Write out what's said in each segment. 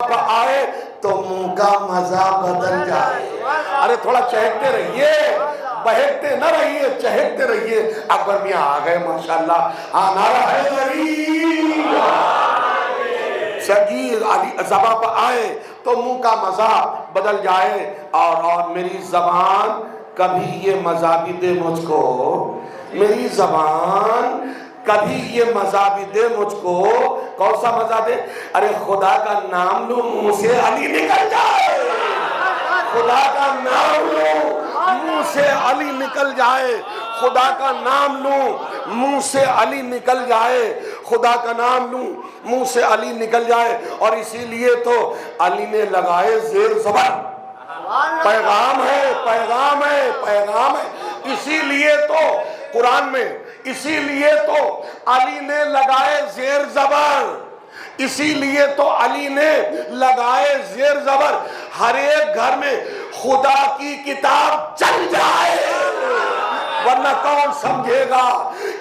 آئے تو منہ کا مزہ بدل جائے. ارے تھوڑا چہکتے رہیے, بہکتے نہ رہیے, چہکتے رہیے. اکبر میاں آ گئے ماشاءاللہ. نعرہ حیدری شگیر علی زباں پر آئے تو منہ کا مزہ بدل جائے. اور میری زبان کبھی یہ مزہ بھی دے مجھ کو, میری زبان کبھی یہ مزہ بھی دے مجھ کو. کون سا مزہ دے؟ ارے خدا کا نام لوں منہ سے علی نکل جائے, خدا کا نام لوں منہ سے علی نکل جائے, خدا کا نام لوں منہ سے علی نکل جائے, خدا کا نام لوں منہ سے علی نکل جائے. اور اسی لیے تو علی نے لگائے زیر زبر. پیغام ہے, پیغام ہے, پیغام ہے. اسی لیے تو قرآن میں, اسی لیے تو علی نے لگائے زیر زبر, اسی لیے تو علی نے لگائے زیر زبر. ہر ایک گھر میں خدا کی کتاب چل جائے, ورنہ کون سمجھے گا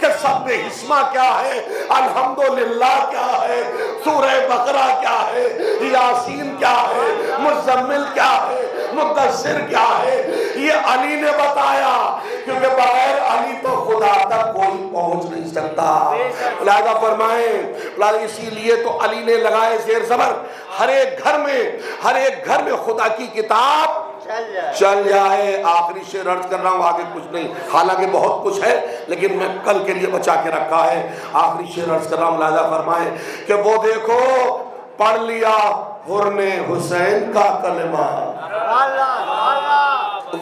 کہ سب حسمہ کیا ہے, الحمدللہ کیا ہے, سورہ بقرہ کیا ہے, یاسین کیا ہے, مزمل کیا ہے, مدثر کیا ہے. یہ علی نے بتایا, کیونکہ بغیر علی تو خدا تک کوئی پہنچ نہیں سکتا. لہذا فرمائیں, اسی لیے تو علی نے لگائے زیر زبر. ہر ایک گھر میں, ہر ایک گھر میں خدا کی کتاب چل جائے. آخری شعر عرض کر رہا ہوں, آگے کچھ نہیں, حالانکہ بہت کچھ ہے لیکن میں کل کے لیے بچا کے رکھا ہے. آخری شعر عرض کر رہا ہوں. لہذا فرمائیں کہ وہ دیکھو پڑھ لیا حر نے حسین کا کلمہ,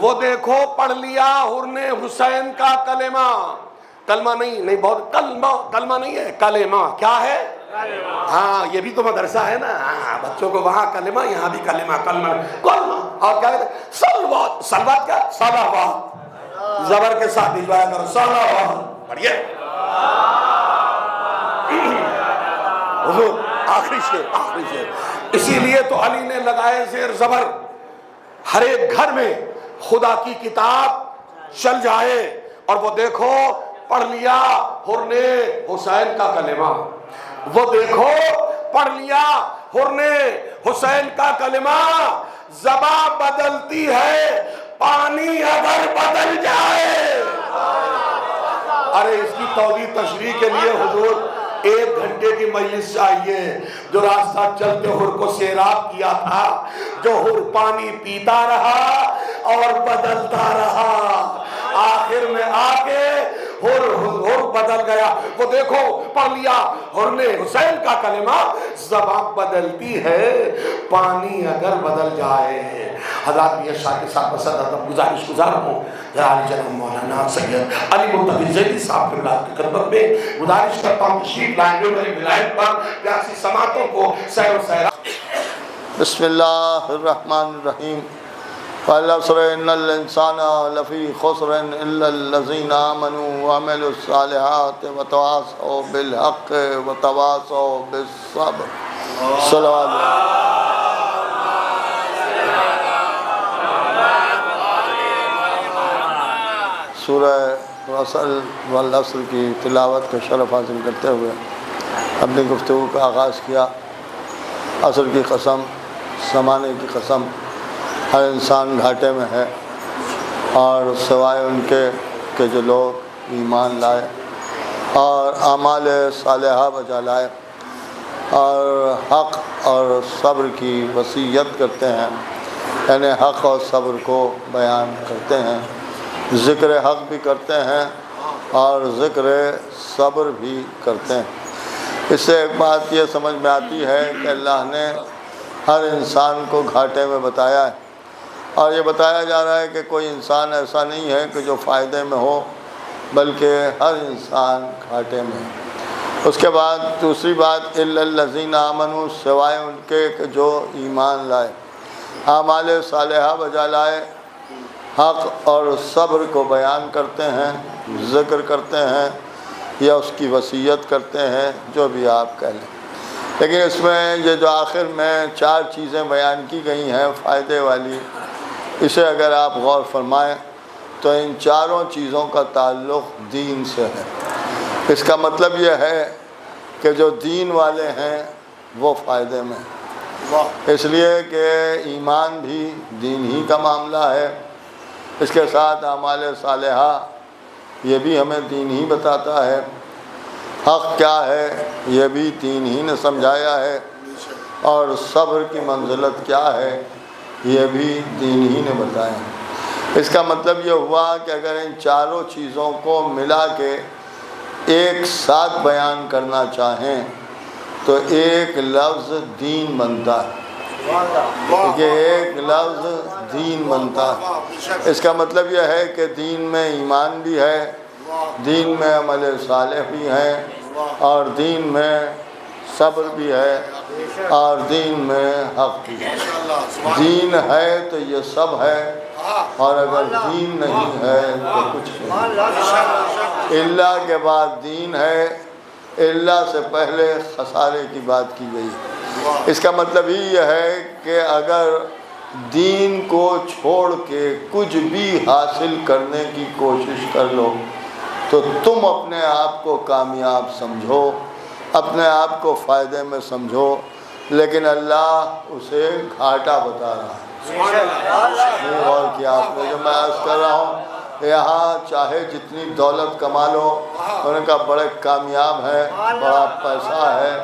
وہ دیکھو پڑھ لیا حر نے حسین کا کلمہ. کلمہ نہیں بہت کلمہ نہیں ہے, کلمہ کیا ہے؟ ہاں یہ بھی تو مدرسہ ہے نا, بچوں کو وہاں کلمہ یہاں بھی کلمہ. کلمہ اور کیا کہتے ہیں؟ سلوات. سلوات کیا؟ صلوات. زبر کے ساتھ بھجوایا کرو, صلوات. پڑھیے حضور. آخری شعر. اسی لیے تو علی نے لگائے زیر زبر. ہر ایک گھر میں خدا کی کتاب چل جائے. اور وہ دیکھو پڑھ لیا حر نے حسین کا کلمہ, وہ دیکھو پڑھ لیا حر نے حسین کا کلمہ. زباں بدلتی ہے پانی اگر بدل جائے. ارے اس کی توضیح تشریح کے لیے حضور 1 گھنٹے کی مجلس چاہیے. جو راستہ چلتے حر کو سیراب کیا تھا, جو حر پانی پیتا رہا اور بدلتا رہا, آخر میں آ کے حر بدل گیا. وہ دیکھو پڑھ لیا حر نے حسین کا کلمہ. زبان بدلتی ہے پانی اگر بدل جائے. حضرات میاں شاہ کے ساتھ بسد گزارش گزار ہوں, علی جناب مولانا سید علی مرتضی زیدی صاحب کی اولاد کی خدمت میں گزارش کرتا ہوں تشریف لائیں گے میری ولایت پر پیاسی سماعتوں کو سیر و سیرا. بسم اللہ الرحمن الرحیم. والعصر ان الانسان لفی خسر الا الذین آمنوا وعملوا الصالحات وتواصوا بالحق وتواصوا بالصبر. صلوات. سورہ عصر والعصر کی تلاوت کا شرف حاصل کرتے ہوئے اپنی گفتگو کا آغاز کیا. عصر کی قسم, زمانے کی قسم, ہر انسان گھاٹے میں ہے, اور سوائے ان کے کہ جو لوگ ایمان لائے اور اعمال صالحہ بجا لائے اور حق اور صبر کی وصیت کرتے ہیں, یعنی حق اور صبر کو بیان کرتے ہیں, ذکر حق بھی کرتے ہیں اور ذکر صبر بھی کرتے ہیں. اس سے ایک بات یہ سمجھ میں آتی ہے کہ اللہ نے ہر انسان کو گھاٹے میں بتایا ہے, اور یہ بتایا جا رہا ہے کہ کوئی انسان ایسا نہیں ہے کہ جو فائدے میں ہو, بلکہ ہر انسان گھاٹے میں ہے. اس کے بعد دوسری بات, الا الذین آمنوا, سوائے ان کے کہ جو ایمان لائے, اعمال صالحہ بجا لائے, حق اور صبر کو بیان کرتے ہیں, ذکر کرتے ہیں یا اس کی وصیت کرتے ہیں, جو بھی آپ کہہ لیں. لیکن اس میں یہ جو آخر میں 4 چیزیں بیان کی گئی ہیں فائدے والی, اسے اگر آپ غور فرمائیں تو ان 4 چیزوں کا تعلق دین سے ہے. اس کا مطلب یہ ہے کہ جو دین والے ہیں وہ فائدے میں, اس لیے کہ ایمان بھی دین ہی کا معاملہ ہے، اس کے ساتھ اعمال صالحہ یہ بھی ہمیں دین ہی بتاتا ہے، حق کیا ہے یہ بھی دین ہی نے سمجھایا ہے، اور صبر کی منزلت کیا ہے یہ بھی دین ہی نے بتایا۔ اس کا مطلب یہ ہوا کہ اگر ان چاروں چیزوں کو ملا کے ایک ساتھ بیان کرنا چاہیں تو ایک لفظ دین بنتا ہے، کہ ایک لفظ دین بنتا ہے۔ اس کا مطلب یہ ہے کہ دین میں ایمان بھی ہے، دین میں عمل صالح بھی ہے، اور دین میں صبر بھی ہے، اور دین میں حق بھی ہے۔ دین ہے تو یہ سب ہے، اور اگر دین نہیں ہے تو کچھ نہیں۔ اللہ کے بعد دین ہے، اللہ سے پہلے خسارے کی بات کی گئی۔ اس کا مطلب ہی یہ ہے کہ اگر دین کو چھوڑ کے کچھ بھی حاصل کرنے کی کوشش کر لو تو تم اپنے آپ کو کامیاب سمجھو، اپنے آپ کو فائدے میں سمجھو، لیکن اللہ اسے گھاٹا بتا رہا ہے۔ اور کیا آپ نے جو میں عرض کر رہا ہوں، یہاں چاہے جتنی دولت کما لو، انہوں نے کہا بڑے کامیاب ہیں، بڑا پیسہ ہے،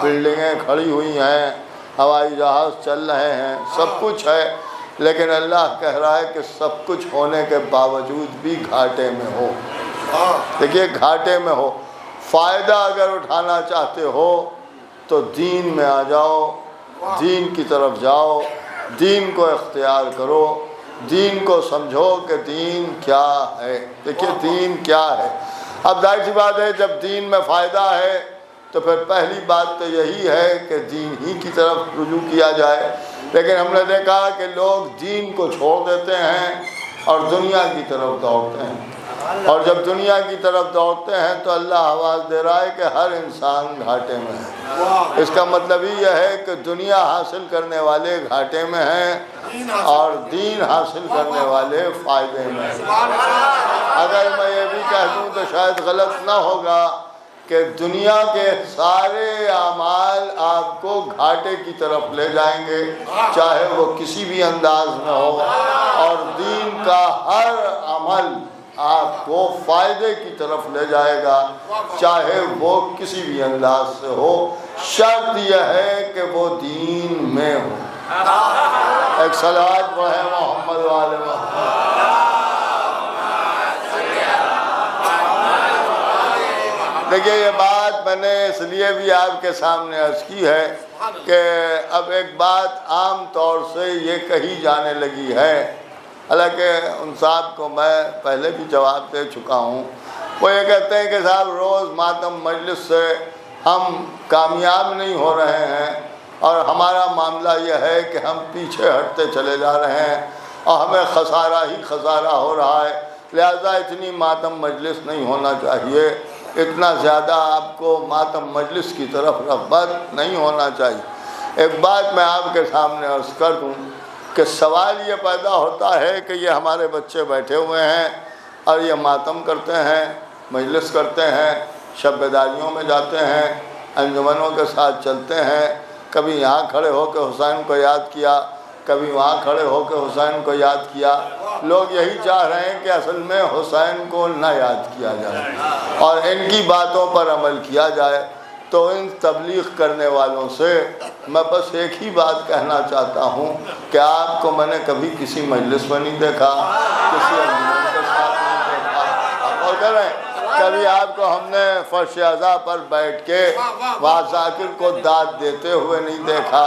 بلڈنگیں کھڑی ہوئی ہیں، ہوائی جہاز چل رہے ہیں، سب کچھ ہے، لیکن اللہ کہہ رہا ہے کہ سب کچھ ہونے کے باوجود بھی گھاٹے میں ہو۔ دیکھیے گھاٹے میں ہو، فائدہ اگر اٹھانا چاہتے ہو تو دین میں آ جاؤ، دین کی طرف جاؤ، دین کو اختیار کرو، دین کو سمجھو کہ دین کیا ہے۔ دیکھیے دین کیا ہے۔ اب ظاہر سی بات ہے جب دین میں فائدہ ہے تو پھر پہلی بات تو یہی ہے کہ دین ہی کی طرف رجوع کیا جائے، لیکن ہم نے دیکھا کہ لوگ دین کو چھوڑ دیتے ہیں اور دنیا کی طرف دوڑتے ہیں، اور جب دنیا کی طرف دوڑتے ہیں تو اللہ آواز دے رہا ہے کہ ہر انسان گھاٹے میں ہے۔ اس کا مطلب ہی یہ ہے کہ دنیا حاصل کرنے والے گھاٹے میں ہیں اور دین حاصل کرنے والے فائدے میں ہیں۔ اگر میں یہ بھی کہہ دوں تو شاید غلط نہ ہوگا کہ دنیا کے سارے اعمال آپ کو گھاٹے کی طرف لے جائیں گے، چاہے وہ کسی بھی انداز میں ہو، اور دین کا ہر عمل آپ کو فائدے کی طرف لے جائے گا، چاہے وہ کسی بھی انداز سے ہو، شرط یہ ہے کہ وہ دین میں ہو۔ ایک صلوات پڑھیں محمد والے محمد۔ دیکھیے یہ بات میں نے اس لیے بھی آپ کے سامنے عرض کی ہے کہ اب ایک بات عام طور سے یہ کہی جانے لگی ہے، حالانکہ ان صاحب کو میں پہلے بھی جواب دے چکا ہوں، وہ یہ کہتے ہیں کہ صاحب روز ماتم مجلس سے ہم کامیاب نہیں ہو رہے ہیں، اور ہمارا معاملہ یہ ہے کہ ہم پیچھے ہٹتے چلے جا رہے ہیں اور ہمیں خسارہ ہی خسارہ ہو رہا ہے، لہذا اتنی ماتم مجلس نہیں ہونا چاہیے، اتنا زیادہ آپ کو ماتم مجلس کی طرف رغبت نہیں ہونا چاہیے۔ ایک بات میں آپ کے سامنے عرض کر دوں کہ سوال یہ پیدا ہوتا ہے کہ یہ ہمارے بچے بیٹھے ہوئے ہیں اور یہ ماتم کرتے ہیں، مجلس کرتے ہیں، شب بیداریوں میں جاتے ہیں، انجمنوں کے ساتھ چلتے ہیں، کبھی یہاں کھڑے ہو کے حسین کو یاد کیا، کبھی وہاں کھڑے ہو کے حسین کو یاد کیا۔ لوگ یہی چاہ رہے ہیں کہ اصل میں حسین کو نہ یاد کیا جائے اور ان کی باتوں پر عمل کیا جائے۔ تو ان تبلیغ کرنے والوں سے میں بس ایک ہی بات کہنا چاہتا ہوں کہ آپ کو میں نے کبھی کسی مجلس میں نہیں دیکھا، کسی انجمن کے ساتھ نہیں دیکھا، اور کہہ رہے ہیں کبھی آپ کو ہم نے فرش اعضاء پر بیٹھ کے وہاں ذاکر کو داد دیتے ہوئے نہیں دیکھا،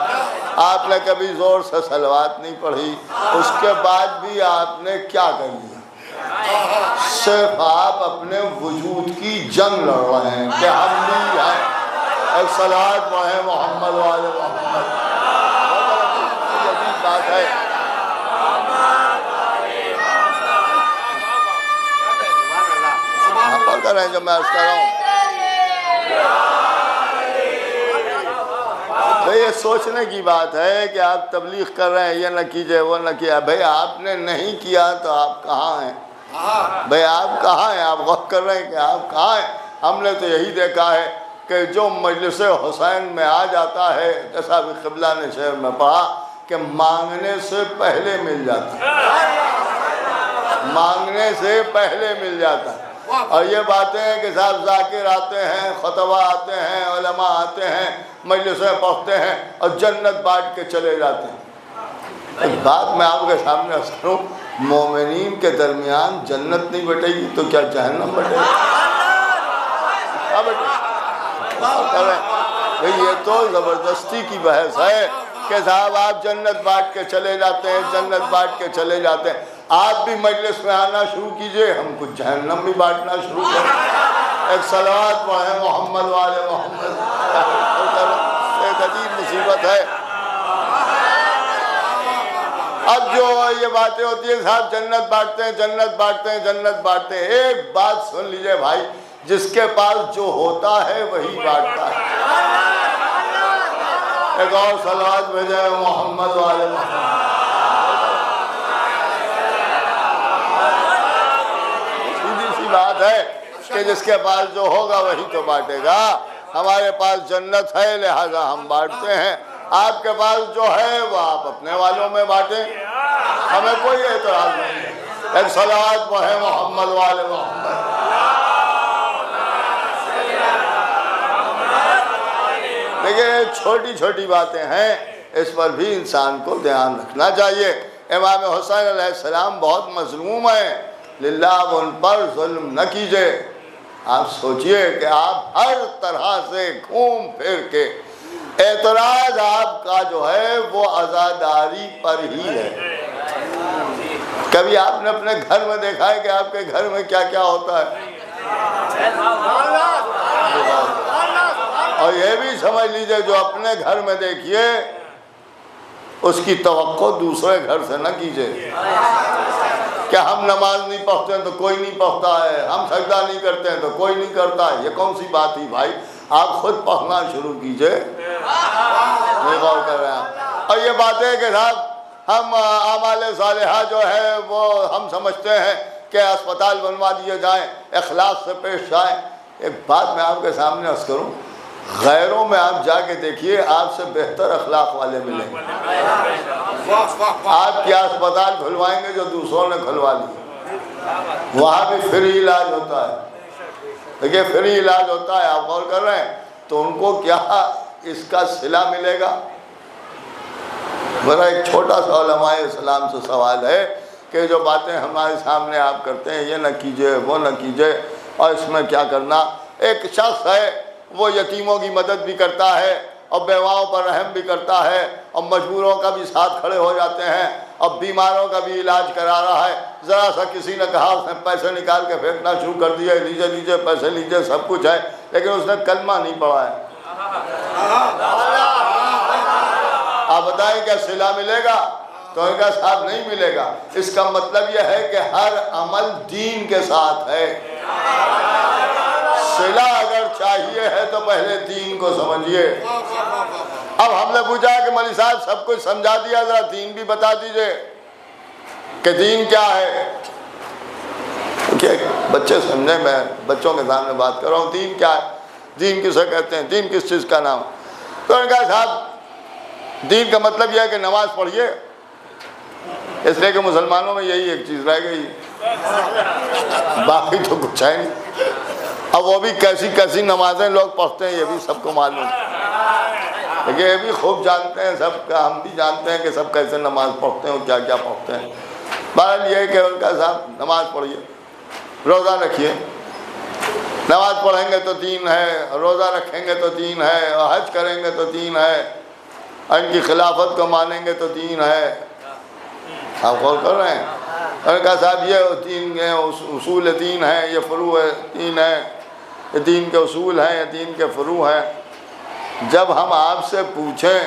آپ نے کبھی زور سے صلوات نہیں پڑھی، اس کے بعد بھی آپ نے کیا کر لیا؟ صرف آپ اپنے وجود کی جنگ لڑ رہے ہیں کہ ہم بھی ہیں۔ ایک صلوات پڑھیں محمد والے محمد۔ یہ عجیب بات ہے۔ اور کر رہے ہیں جو میں عرض کر رہا ہوں، تو یہ سوچنے کی بات ہے کہ آپ تبلیغ کر رہے ہیں، یہ نہ کیجئے وہ نہ کیا۔ بھئی آپ نے نہیں کیا تو آپ کہاں ہیں؟ بھئی آپ کہاں ہیں؟ آپ غور کر رہے ہیں کہ آپ کہاں ہیں؟ ہم نے تو یہی دیکھا ہے کہ کہ جو مجلس حسین میں آ جاتا ہے، جیسا بھی قبلہ نے شعر میں پڑھا کہ مانگنے سے پہلے مل جاتا ہے، مانگنے سے پہلے مل جاتا ہے۔ اور یہ باتیں ہیں کہ صاحب ذاکر آتے ہیں، خطبہ آتے ہیں، علماء آتے ہیں، مجلسیں پڑھتے ہیں اور جنت بانٹ کے چلے جاتے ہیں۔ ایک بات میں آپ کے سامنے عرض کروں، مومنین کے درمیان جنت نہیں بٹے گی تو کیا جہنم بٹے گی؟ کیا بٹے گی؟ یہ تو زبردستی کی بحث ہے کہ صاحب آپ جنت بانٹ کے چلے جاتے ہیں، جنت بانٹ کے چلے جاتے ہیں۔ آپ بھی مجلس میں آنا شروع کیجئے، ہم کچھ جہنم بھی بانٹنا شروع کریں۔ ایک صلوات پڑھیں محمد والے محمد، ایک عجیب مصیبت ہے۔ اب جو یہ باتیں ہوتی ہیں صاحب جنت بانٹتے ہیں، جنت بانٹتے ہیں، جنت بانٹتے ہیں، ایک بات سن لیجئے بھائی، جس کے پاس جو ہوتا ہے وہی بانٹتا ہے۔ ایک اور صلوات بھیجیں محمد والے محمد۔ سیدھی سی بات ہے کہ جس کے پاس جو ہوگا وہی تو بانٹے گا۔ ہمارے پاس جنت ہے لہذا ہم بانٹتے ہیں، آپ کے پاس جو ہے وہ آپ اپنے والوں میں بانٹیں، ہمیں کوئی اعتراض نہیں ہے۔ ایک صلوات پڑھیں محمد والے محمد۔ دیکھیں چھوٹی چھوٹی باتیں ہیں، اس پر بھی انسان کو دھیان رکھنا چاہیے۔ امام حسین علیہ السلام بہت مظلوم ہیں، للہ اب ان پر ظلم نہ کیجئے۔ آپ سوچئے کہ آپ ہر طرح سے گھوم پھر کے اعتراض آپ کا جو ہے وہ عزاداری پر ہی ہے۔ کبھی آپ نے اپنے گھر میں دیکھا ہے کہ آپ کے گھر میں کیا کیا ہوتا ہے؟ اور یہ بھی سمجھ لیجئے جو اپنے گھر میں دیکھیے اس کی توقع دوسرے گھر سے نہ کیجئے کہ ہم نماز نہیں پڑھتے ہیں تو کوئی نہیں پڑھتا ہے، ہم سجدہ نہیں کرتے ہیں تو کوئی نہیں کرتا ہے۔ یہ کون سی بات ہی بھائی، آپ خود پڑھنا شروع کیجئے۔ نہیں غور کر رہے ہیں۔ اور یہ بات ہے کہ صاحب ہم اعمال صالحہ جو ہے وہ ہم سمجھتے ہیں کہ اسپتال بنوا دیے جائیں، اخلاص سے پیش جائیں۔ ایک بات میں آپ کے سامنے عرض کروں، غیروں میں آپ جا کے دیکھیے آپ سے بہتر اخلاق والے ملیں گے۔ آپ کیا اسپتال کھلوائیں گے جو دوسروں نے کھلوا لی، وہاں بھی فری علاج ہوتا ہے۔ دیکھیے فری علاج ہوتا ہے، آپ غور کر رہے ہیں، تو ان کو کیا اس کا صلہ ملے گا؟ میرا ایک چھوٹا سا علماء اسلام سے سوال ہے کہ جو باتیں ہمارے سامنے آپ کرتے ہیں یہ نہ کیجئے وہ نہ کیجئے اور اس میں کیا کرنا۔ ایک شخص ہے وہ یتیموں کی مدد بھی کرتا ہے اور بیواؤں پر رحم بھی کرتا ہے اور مجبوروں کا بھی ساتھ کھڑے ہو جاتے ہیں اور بیماروں کا بھی علاج کرا رہا ہے۔ ذرا سا کسی نے کہا اس نے پیسے نکال کے پھینکنا شروع کر دیا، لیجئے لیجئے پیسے لیجئے، سب کچھ ہے، لیکن اس نے کلمہ نہیں پڑھا ہے۔ آپ بتائیں کیا صلہ ملے گا؟ تو ان کا ساتھ نہیں ملے گا۔ اس کا مطلب یہ ہے کہ ہر عمل دین کے ساتھ ہے۔ صلہ اگر چاہیے ہے تو پہلے دین کو سمجھیے۔ اب ہم نے پوچھا کہ مولوی صاحب سب کچھ سمجھا دیا، ذرا دین بھی بتا دیجئے کہ دین کیا ہے۔ بچے سمجھیں، میں بچوں کے سامنے بات کر رہا ہوں، دین کیا ہے، دین کسے کہتے ہیں، دین کس چیز کا نام؟ تو انہوں نے کہا صاحب دین کا مطلب یہ ہے کہ نماز پڑھیے، اس لیے کہ مسلمانوں میں یہی ایک چیز رہ گئی، باقی تو کچھ ہے نہیں۔ اب وہ بھی کیسی کیسی نمازیں لوگ پڑھتے ہیں یہ بھی سب کو معلوم ہے، لیکن یہ بھی خوب جانتے ہیں سب کا، ہم بھی جانتے ہیں کہ سب کیسے نماز پڑھتے ہیں اور کیا کیا پڑھتے ہیں۔ بہرحال یہ ہے کہ ان کا صاحب نماز پڑھیے، روزہ رکھیے، نماز پڑھیں گے تو دین ہے، روزہ رکھیں گے تو دین ہے، اور حج کریں گے تو دین ہے، اور ان کی خلافت کو مانیں گے تو دین ہے۔ آپ غور کر رہے ہیں؟ انہوں نے کہا صاحب یہ دین ہے، اصول دین ہے، یہ فروع دین ہے، یہ دین کے اصول ہیں، یہ دین کے فروع ہیں۔ جب ہم آپ سے پوچھیں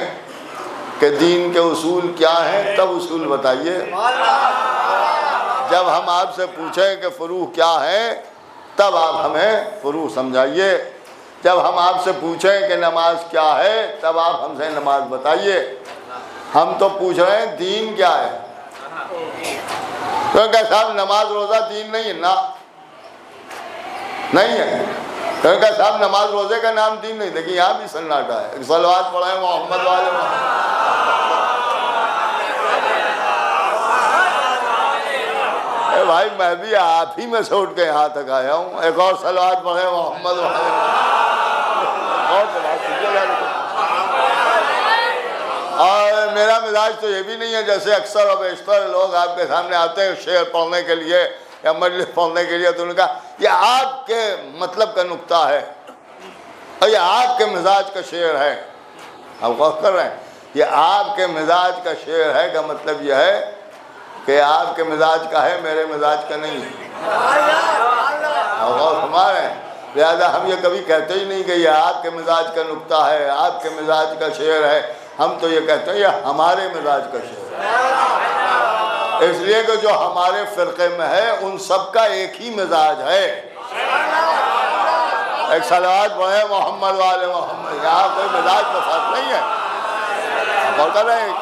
کہ دین کے اصول کیا ہیں تب اصول بتائیے، جب ہم آپ سے پوچھیں کہ فروع کیا ہے تب آپ ہمیں فروع سمجھائیے، جب ہم آپ سے پوچھیں کہ نماز کیا ہے تب آپ ہم سے نماز بتائیے۔ ہم تو پوچھ رہے ہیں دین کیا ہے۔ تو کہ صاحب نماز روزہ دین نہیں ہے، نا نہیں ہے، تو کہا صاحب نماز روزے کا نام دین نہیں. دیکھیں یہاں بھی سناٹا ہے. صلوات پڑھیں محمد والے محمد. اے بھائی میں بھی آپ ہی میں سے اٹھ کے یہاں تک آیا ہوں. ایک اور صلوات پڑھیں محمد والے اور میرا مزاج تو یہ بھی نہیں ہے جیسے اکثر و بیشتر لوگ آپ کے سامنے آتے ہیں شعر پڑھنے کے لیے یا مجلس پڑھنے کے لیے, تو انہوں نے کہا یہ آپ کے مطلب کا نکتہ ہے اور یہ آپ کے مزاج کا شعر ہے. آپ غور کر رہے ہیں, یہ آپ کے مزاج کا شعر ہے کا مطلب یہ ہے کہ آپ کے مزاج کا ہے, میرے مزاج کا نہیں ہے. آپ غور فرما رہے ہیں. لہذا ہم یہ کبھی کہتے ہی نہیں کہ یہ آپ کے مزاج کا نکتہ ہے, آپ کے مزاج کا شعر ہے. ہم تو یہ کہتے ہیں یہ ہمارے مزاج کا شعر ہے, اس لیے کہ جو ہمارے فرقے میں ہے ان سب کا ایک ہی مزاج ہے. ایک صلوات پڑھے محمد والے محمد. یہاں کوئی مزاج کا فرق نہیں ہے. غور کر رہے ہیں.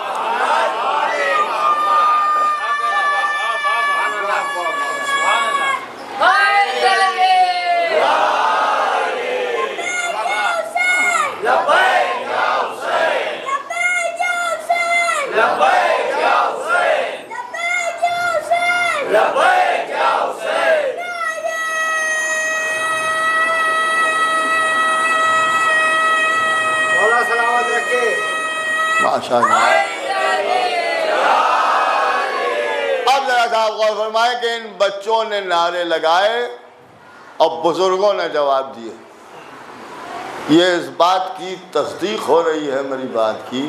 ماشاء اللہ. اب ذرا صاحب غور فرمائیں کہ ان بچوں نے نعرے لگائے اور بزرگوں نے جواب دیے. یہ اس بات کی تصدیق ہو رہی ہے میری بات کی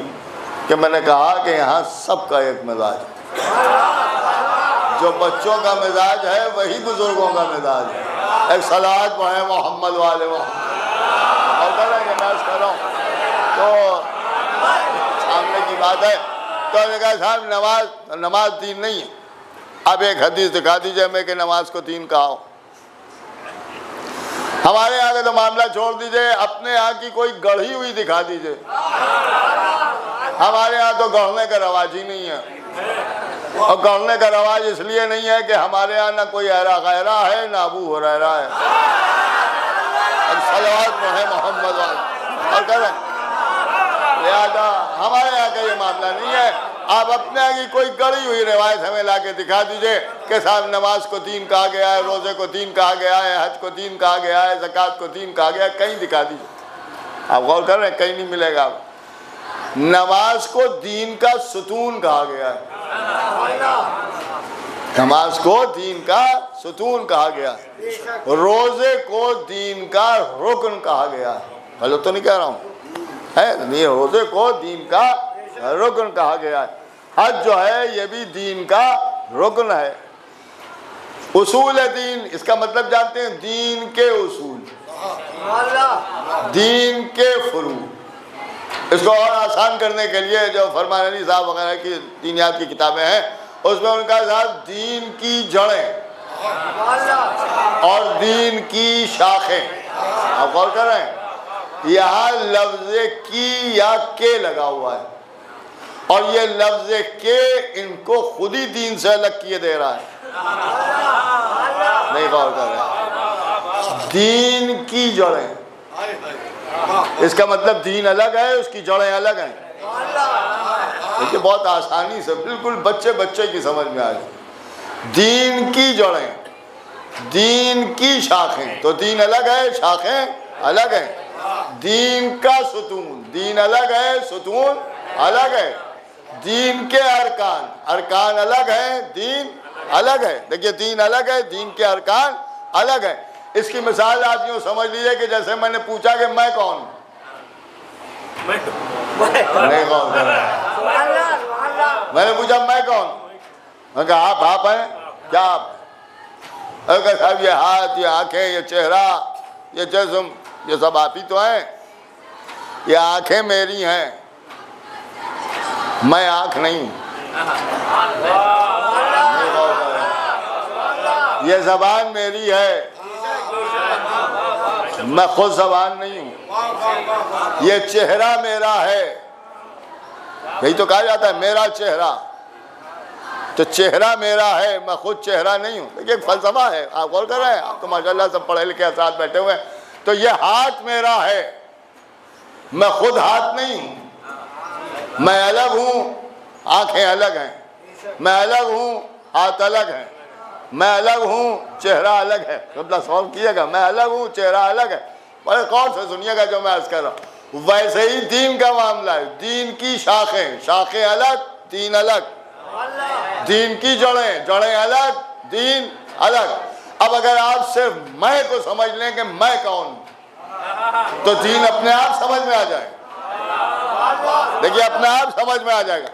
کہ میں نے کہا کہ یہاں سب کا ایک مزاج ہے. جو بچوں کا مزاج ہے وہی بزرگوں کا مزاج ہے. ایک صلوات پڑھیں محمد والے محمد. اور کہہ رہے ہیں کہ میں کر رہا ہوں تو سامنے کی بات ہے. تو نے کہا صاحب نماز دین نہیں ہے. اب ایک حدیث دکھا دیجئے ہمیں کہ نماز کو دین کہا ہو. ہمارے یہاں کا تو معاملہ چھوڑ دیجئے, اپنے یہاں کی کوئی گڑھی ہوئی دکھا دیجئے. ہمارے یہاں تو گڑھنے کا رواج ہی نہیں ہے. اور گڑھنے کا رواج اس لیے نہیں ہے کہ ہمارے یہاں نہ کوئی ایرا غیرہ ہے نہ ابو ہریرہ ہے. صلوات پڑھیں محمد اور کہہ رہے ہیں لہذا ہمارے یہاں کا یہ معاملہ نہیں ہے. آپ اپنے یہاں کی کوئی گڑی ہوئی روایت ہمیں لا کے دکھا دیجئے کہ صاحب نماز کو دین کہا گیا ہے, روزے کو دین کہا گیا ہے, حج کو دین کہا گیا ہے, زکوٰۃ کو دین کہا گیا ہے. کہیں دکھا دیجئے. آپ غور کر رہے ہیں, کہیں نہیں ملے گا. نماز کو دین کا ستون کہا گیا ہے. نماز کو دین کا ستون کہا گیا ہے. روزے کو دین کا رکن کہا گیا ہے. غلط تو نہیں کہہ رہا ہوں, ہے روزے کو دین کا رکن کہا گیا ہے. حج جو ہے یہ بھی دین کا رکن ہے. اصول دین, اس کا مطلب جانتے ہیں, دین کے اصول, دین کے فروع. اس کو اور آسان کرنے کے لیے جو فرمان علی صاحب وغیرہ کی دینیات کی کتابیں ہیں اس میں ان کا صاحب دین کی جڑیں اور دین کی شاخیں. آپ غور کر رہے ہیں, یہاں لفظ کی یا کے لگا ہوا ہے اور یہ لفظ کے ان کو خود ہی دین سے الگ کیے دے رہا ہے. نہیں غور کر رہے. دین کی جڑیں, اس کا مطلب دین الگ ہے, اس کی جڑیں الگ ہیں. دیکھیے بہت آسانی سے بالکل بچے کی سمجھ میں آ جائے. دین کی جڑیں, دین کی شاخیں, تو دین الگ ہے, شاخیں الگ ہیں. دین کا ستون, دین الگ ہے, ستون الگ ہے. دین کے ارکان, ارکان الگ ہیں, دین الگ ہے. دیکھیے دین الگ ہے, دین کے ارکان الگ ہے. اس کی مثال آپ یوں سمجھ لیجئے کہ جیسے میں نے پوچھا کہ میں کون ہوں. نہیں غور کر رہا. میں نے پوچھا میں کون, میں کہا آپ ہیں کیا آپ؟ صاحب یہ ہاتھ, یہ آنکھیں, یہ چہرہ, یہ جسم, یہ سب آپ ہی تو ہیں. یہ آنکھیں میری ہیں, میں آنکھ نہیں ہوں. یہ زبان میری ہے, میں خود زبان نہیں ہوں. یہ چہرہ میرا ہے, یہی تو کہا جاتا ہے میرا چہرہ. تو چہرہ میرا ہے, میں خود چہرہ نہیں ہوں. دیکھیے ایک فلسفہ ہے. آپ غور کر رہے ہیں, آپ تو ماشاءاللہ سب پڑھے لکھے ساتھ بیٹھے ہوئے ہیں. تو یہ ہاتھ میرا ہے، میں خود ہاتھ نہیں ہوں، میں الگ ہوں، آنکھیں الگ ہیں، میں الگ ہوں، ہاتھ الگ ہیں، میں الگ ہوں، چہرہ الگ ہے. قبلہ سوال کیے گا، میں الگ ہوں، چہرہ الگ ہے. بڑے غور سے سنیے گا جو میں عرض کر رہا ہوں. ویسے ہی دین کا معاملہ ہے، دین کی شاخیں الگ، دین الگ. دین کی جڑیں الگ، دین الگ. اب اگر آپ صرف میں کو سمجھ لیں کہ میں کون ہوں تو دین اپنے آپ سمجھ میں آ جائے گا. دیکھیے اپنے آپ سمجھ میں آ جائے گا.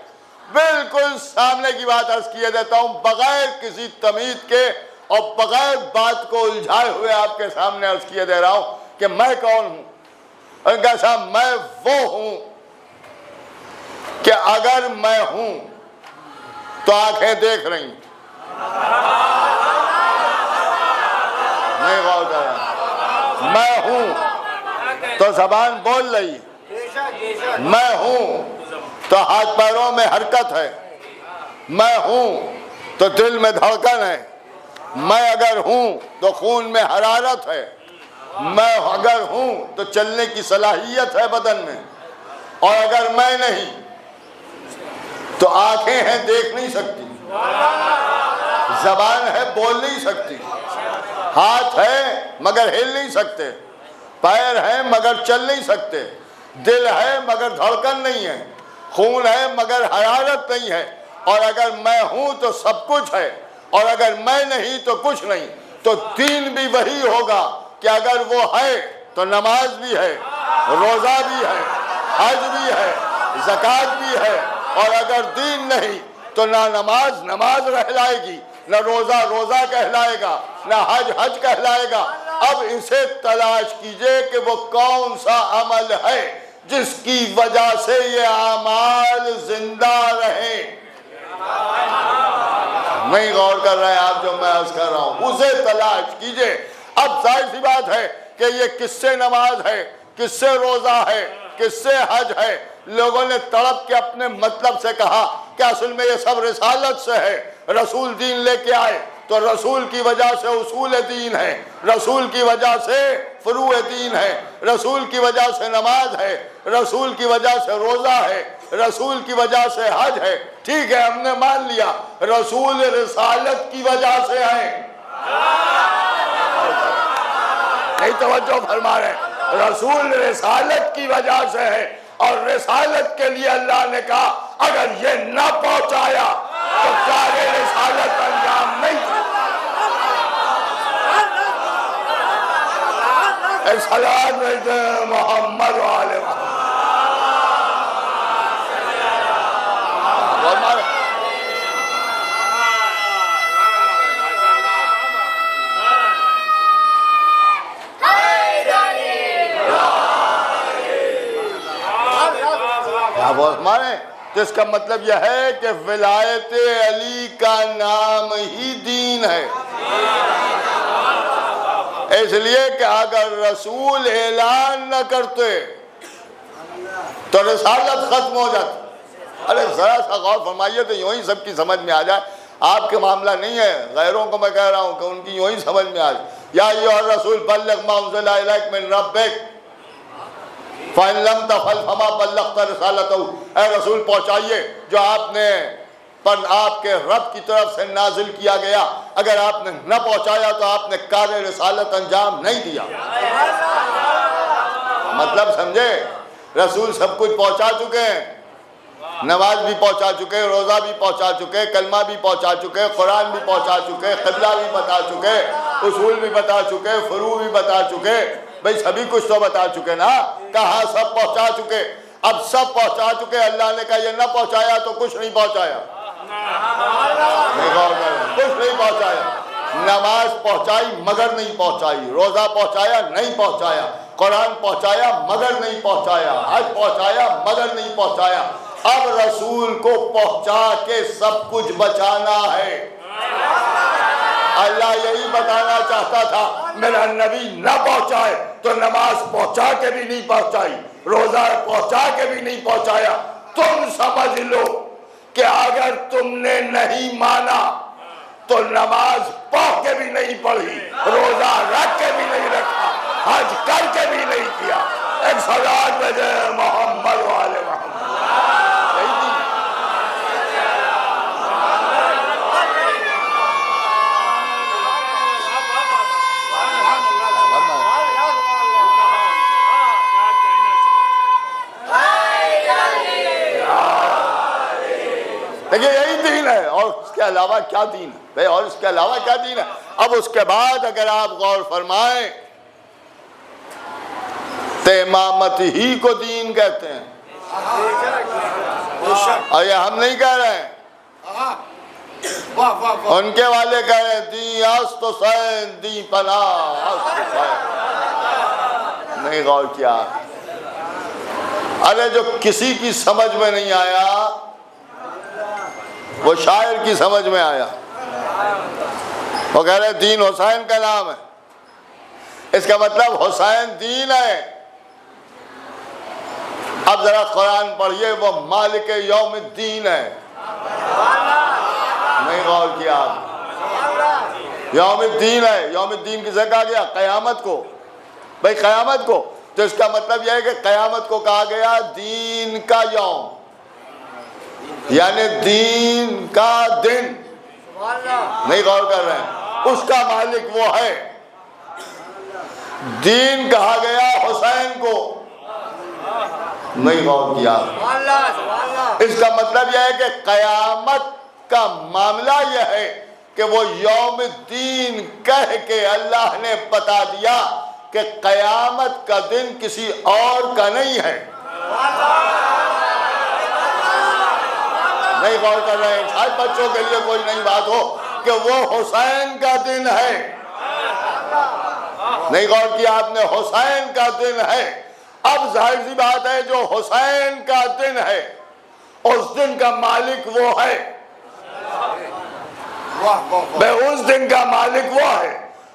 بالکل سامنے کی بات عرض کیے دیتا ہوں بغیر کسی تمہید کے اور بغیر بات کو الجھائے ہوئے آپ کے سامنے عرض کیے دے رہا ہوں کہ میں کون ہوں. ان کا صاحب میں وہ ہوں کہ اگر میں ہوں تو آنکھیں دیکھ رہی ہیں. نہیں غور کر رہا. میں ہوں تو زبان بول رہی ہے. میں ہوں تو ہاتھ پیروں میں حرکت ہے. میں ہوں تو دل میں دھڑکن ہے. میں اگر ہوں تو خون میں حرارت ہے. میں اگر ہوں تو چلنے کی صلاحیت ہے بدن میں. اور اگر میں نہیں تو آنکھیں ہیں دیکھ نہیں سکتی، زبان ہے بول نہیں سکتی، ہاتھ ہے مگر ہل نہیں سکتے، پیر ہیں مگر چل نہیں سکتے، دل ہے مگر دھڑکن نہیں ہے، خون ہے مگر حرارت نہیں ہے. اور اگر میں ہوں تو سب کچھ ہے، اور اگر میں نہیں تو کچھ نہیں. تو دین بھی وہی ہوگا کہ اگر وہ ہے تو نماز بھی ہے، روزہ بھی ہے، حج بھی ہے، زکوٰۃ بھی ہے. اور اگر دین نہیں تو نہ نماز کہلائے گی، نہ روزہ کہلائے گا، نہ حج کہلائے گا. اب اسے تلاش کیجئے کہ وہ کون سا عمل ہے جس کی وجہ سے یہ اعمال زندہ رہیں. نہیں غور کر رہے ہیں آپ جو میں عرض کر رہا ہوں، اسے تلاش کیجئے. اب ظاہر سی بات ہے کہ یہ کس سے نماز ہے، کس سے روزہ ہے، کس سے حج ہے. لوگوں نے تڑپ کے اپنے مطلب سے کہا کہ اصل میں یہ سب رسالت سے ہے. رسول دین لے کے آئے تو رسول کی وجہ سے اصول دین ہے، رسول کی وجہ سے فروع دین ہے، رسول کی وجہ سے نماز ہے، رسول کی وجہ سے روزہ ہے، رسول کی وجہ سے حج ہے. ٹھیک ہے ہم نے مان لیا رسول رسالت کی وجہ سے ہے. نہیں توجہ فرما رہے. رسول رسالت کی وجہ سے ہے، اور رسالت کے لیے اللہ نے کہا اگر یہ نہ پہنچایا تو سارے رسالت انجام نہیں دی. صلوات محمد وآل محمد. ہمارے تو اس کا مطلب یہ ہے کہ ولایت علی کا نام ہی دین ہے. اس لیے کہ اگر رسول اعلان نہ کرتے تو رسالت ختم ہو جاتی. ارے ذرا سا غور فرمائیے تو یوں ہی سب کی سمجھ میں آ جائے. آپ کے معاملہ نہیں ہے، غیروں کو میں کہہ رہا ہوں کہ ان کی یوں ہی سمجھ میں آ جائے. یا ایھا الرسول بلغ ما انزل الیک من ربک فَإِن لَمْ تَفْعَلْ فَمَا بَلَّغْتَ رِسَالَتَهُ. اے رسول پہنچائیے جو آپ نے پر آپ کے رب کی طرف سے نازل کیا گیا. اگر آپ نے نہ پہنچایا تو آپ نے کار رسالت انجام نہیں دیا. مطلب سمجھے؟ رسول سب کچھ پہنچا چکے ہیں. نماز بھی پہنچا چکے، روزہ بھی پہنچا چکے، کلمہ بھی پہنچا چکے، قرآن بھی پہنچا چکے، قبلہ بھی بتا چکے، اصول بھی بتا چکے، فروع بھی بتا چکے. بھئی سبھی کچھ تو بتا چکے نا. کہاں سب پہنچا چکے. اب سب پہنچا چکے. اللہ نے کہا یہ نہ پہنچایا تو کچھ نہیں پہنچایا. کچھ نہیں پہنچایا. نماز پہنچائی مگر نہیں پہنچائی، روزہ پہنچایا نہیں پہنچایا، قرآن پہنچایا مگر نہیں پہنچایا، حج پہنچایا مگر نہیں پہنچایا. اب رسول کو پہنچا کے سب کچھ بچانا ہے. اللہ یہی بتانا چاہتا تھا میرا نبی نہ پہنچائے تو نماز پہنچا کے بھی نہیں پہنچائی، روزہ پہنچا کے بھی نہیں پہنچایا. تم سمجھ لو کہ اگر تم نے نہیں مانا تو نماز پڑھ کے بھی نہیں پڑھی، روزہ رکھ کے بھی نہیں رکھا، حج کر کے بھی نہیں کیا. ایک صلوات بھیجے محمد والے محمد. دیکھیے یہی دین ہے، اور اس کے علاوہ کیا دین ہے بھائی؟ اور اس کے علاوہ کیا دین ہے؟ اب اس کے بعد اگر آپ غور فرمائیں تو امامت ہی کو دین کہتے ہیں. اور یہ ہم نہیں کہہ رہے ہیں، ان کے والے کہہ رہے ہیں دی است حسین دی پناہ است حسین. نہیں غور کیا؟ ارے جو کسی کی سمجھ میں نہیں آیا وہ شاعر کی سمجھ میں آیا. وہ کہہ رہے دین حسین کا نام ہے، اس کا مطلب حسین دین ہے. اب ذرا قرآن پڑھیے، وہ مالک یوم الدین ہے. نہیں غور کیا؟ یوم الدین ہے. یوم الدین کسے کہا گیا؟ قیامت کو. بھائی قیامت کو، تو اس کا مطلب یہ ہے کہ قیامت کو کہا گیا دین کا یوم، یعنی دین کا دن. نہیں غور کر رہے ہیں؟ اس کا مالک وہ ہے. دین کہا گیا حسین کو. نہیں غور کیا؟ اس کا مطلب یہ ہے کہ قیامت کا معاملہ یہ ہے کہ وہ یوم الدین کہہ کے اللہ نے بتا دیا کہ قیامت کا دن کسی اور کا نہیں ہے. نہیں غور کر رہے ہیں؟ شاید بچوں کے لیے کوئی نئی بات ہو کہ وہ حسین کا دن ہے. نہیں غور کیا آپ نے؟ حسین کا دن ہے. اب ظاہر سی بات ہے جو حسین کا دن ہے اس دن کا مالک وہ ہے. اس دن کا مالک وہ ہے.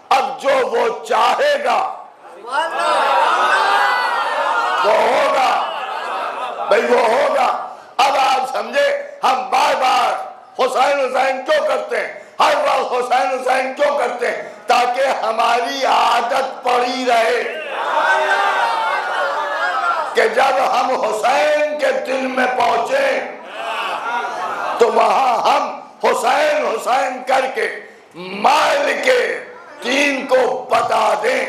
اب جو وہ چاہے گا وہ ہوگا. بھئی وہ ہوگا. اب آپ سمجھے ہم بار بار حسین حسین کیوں کرتے ہیں؟ ہر وقت حسین حسین کیوں کرتے ہیں؟ تاکہ ہماری عادت پڑی رہے کہ جب ہم حسین کے دل میں پہنچیں تو وہاں ہم حسین حسین کر کے مالک دین کو بتا دیں